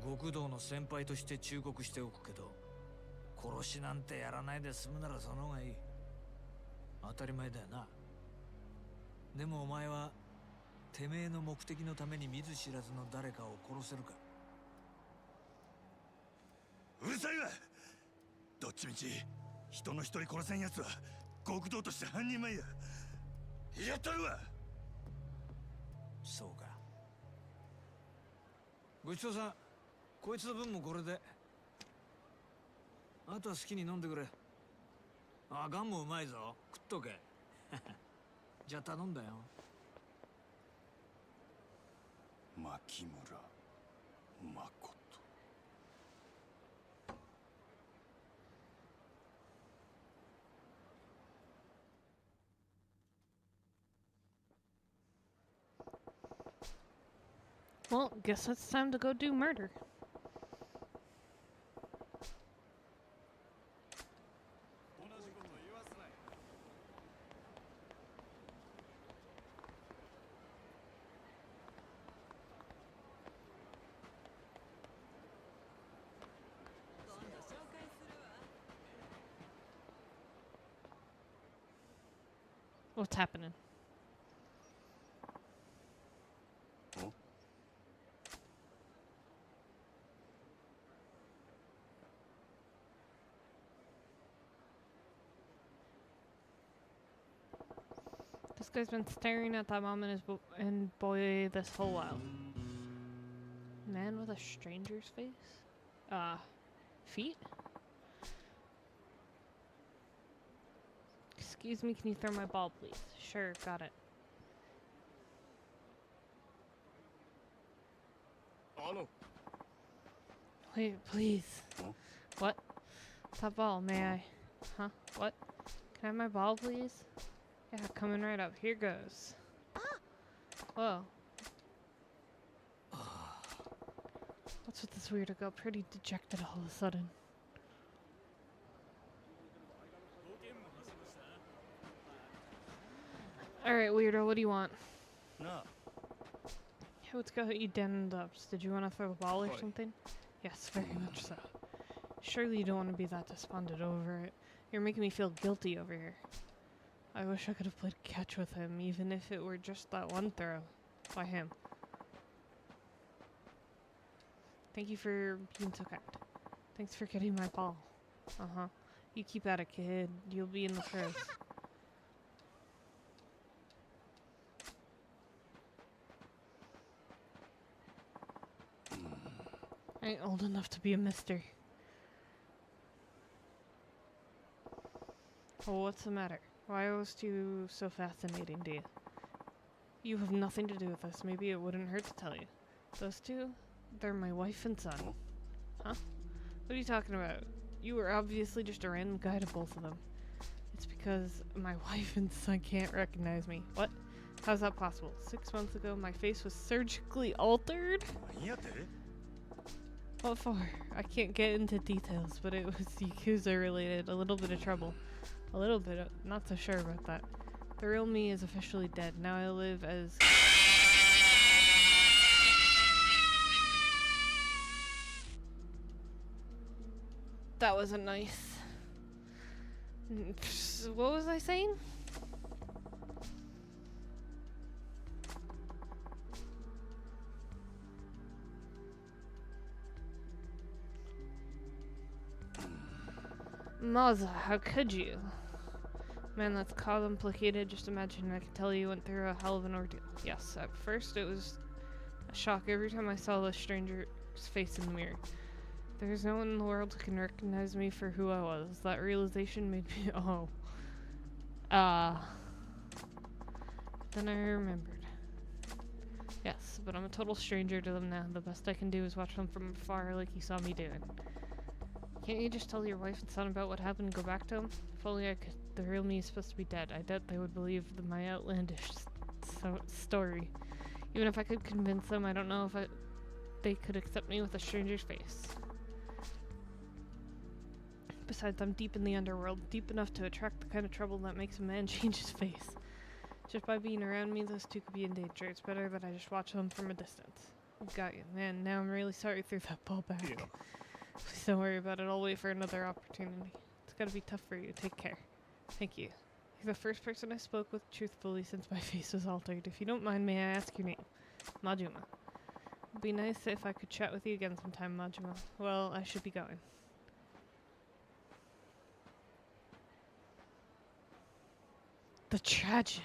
極道の先輩として忠告しておくけど、殺しなんてやらないで済むならその方がいい。当たり前だよな。でもお前はてめえの目的のために見ず知らずの誰かを殺せるか。うるさいわ。どっちみち人の一人殺せんやつは極道として半人前や。やったるわ。そうか。ごちそうさん。こいつの分もこれで。あとは好きに飲んでくれ。あ、ガンもうまいぞ。食っとけ。じゃあ頼んだよ。牧村誠。Well, guess it's time to go do murder. What's happening? This guy's been staring at that mom and his boy this whole while. Man with a stranger's face? Feet? Excuse me, can you throw my ball, please? Sure, got it. Wait, please. What? That ball, may I? Huh? What? Can I have my ball, please? Yeah, coming right up. Here goes. Whoa. What's with this weirdo? Got pretty dejected all of a sudden. Alright, weirdo, what do you want? No. Hey, what's got you down in the ups? Did you want to throw the ball or something? Yes, very much so. Surely you don't want to be that despondent over it. You're making me feel guilty over here. I wish I could have played catch with him, even if it were just that one throw by him. Thank you for being so kind. Thanks for getting my ball. Uh-huh. You keep at it, kid. You'll be in the pros. I ain't old enough to be a mister. Oh, what's the matter? Why are those two so fascinating to you? You have nothing to do with this. Maybe it wouldn't hurt to tell you. Those two? They're my wife and son. Huh? What are you talking about? You were obviously just a random guy to both of them. It's because my wife and son can't recognize me. What? How's that possible? 6 months ago, my face was surgically altered? What for? I can't get into details, but it was Yakuza related. A little bit of trouble. A little bit, not so sure about that. The real me is officially dead. Now I live as... That wasn't nice. What was I saying? Maza, how could you? Man, that's complicated. Just imagine. I can tell you went through a hell of an ordeal. Yes, at first it was a shock every time I saw the stranger's face in the mirror. There's no one in the world who can recognize me for who I was. That realization made me. Oh. Then I remembered. Yes, but I'm a total stranger to them now. The best I can do is watch them from afar like you saw me doing. Can't you just tell your wife and son about what happened and go back to them? If only I could. The real me is supposed to be dead. I doubt they would believe my outlandish story. Even if I could convince them, I don't know if they could accept me with a stranger's face. Besides, I'm deep in the underworld, deep enough to attract the kind of trouble that makes a man change his face. Just by being around me, those two could be in danger. It's better that I just watch them from a distance. Got you. Man, now I'm really sorry I threw that ball back. Yeah. Please don't worry about it. I'll wait for another opportunity. It's gotta be tough for you. Take care. Thank you. You're the first person I spoke with truthfully since my face was altered. If you don't mind, may I ask your name? Majima. It'd be nice if I could chat with you again sometime, Majima. Well, I should be going. The tragedy.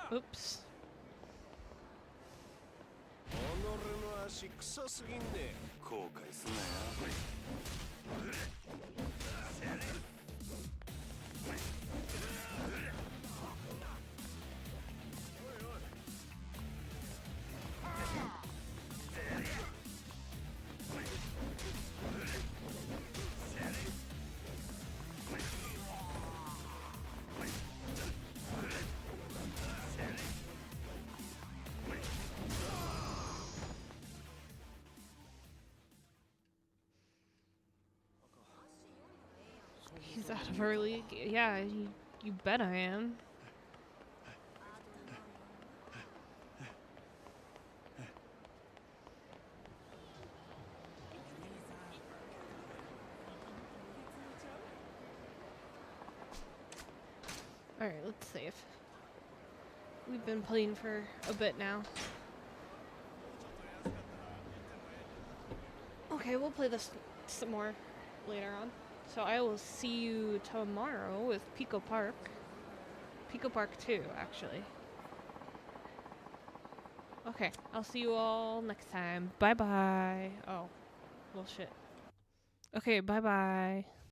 Oops. 己の足臭すぎんね。後悔すんなよ。He's out of our league. Yeah, you bet I am. Alright, let's save. We've been playing for a bit now. Okay, we'll play this some more later on. So I will see you tomorrow with Pico Park. Pico Park 2, actually. Okay, I'll see you all next time. Bye-bye. Oh, well, shit. Okay, bye-bye.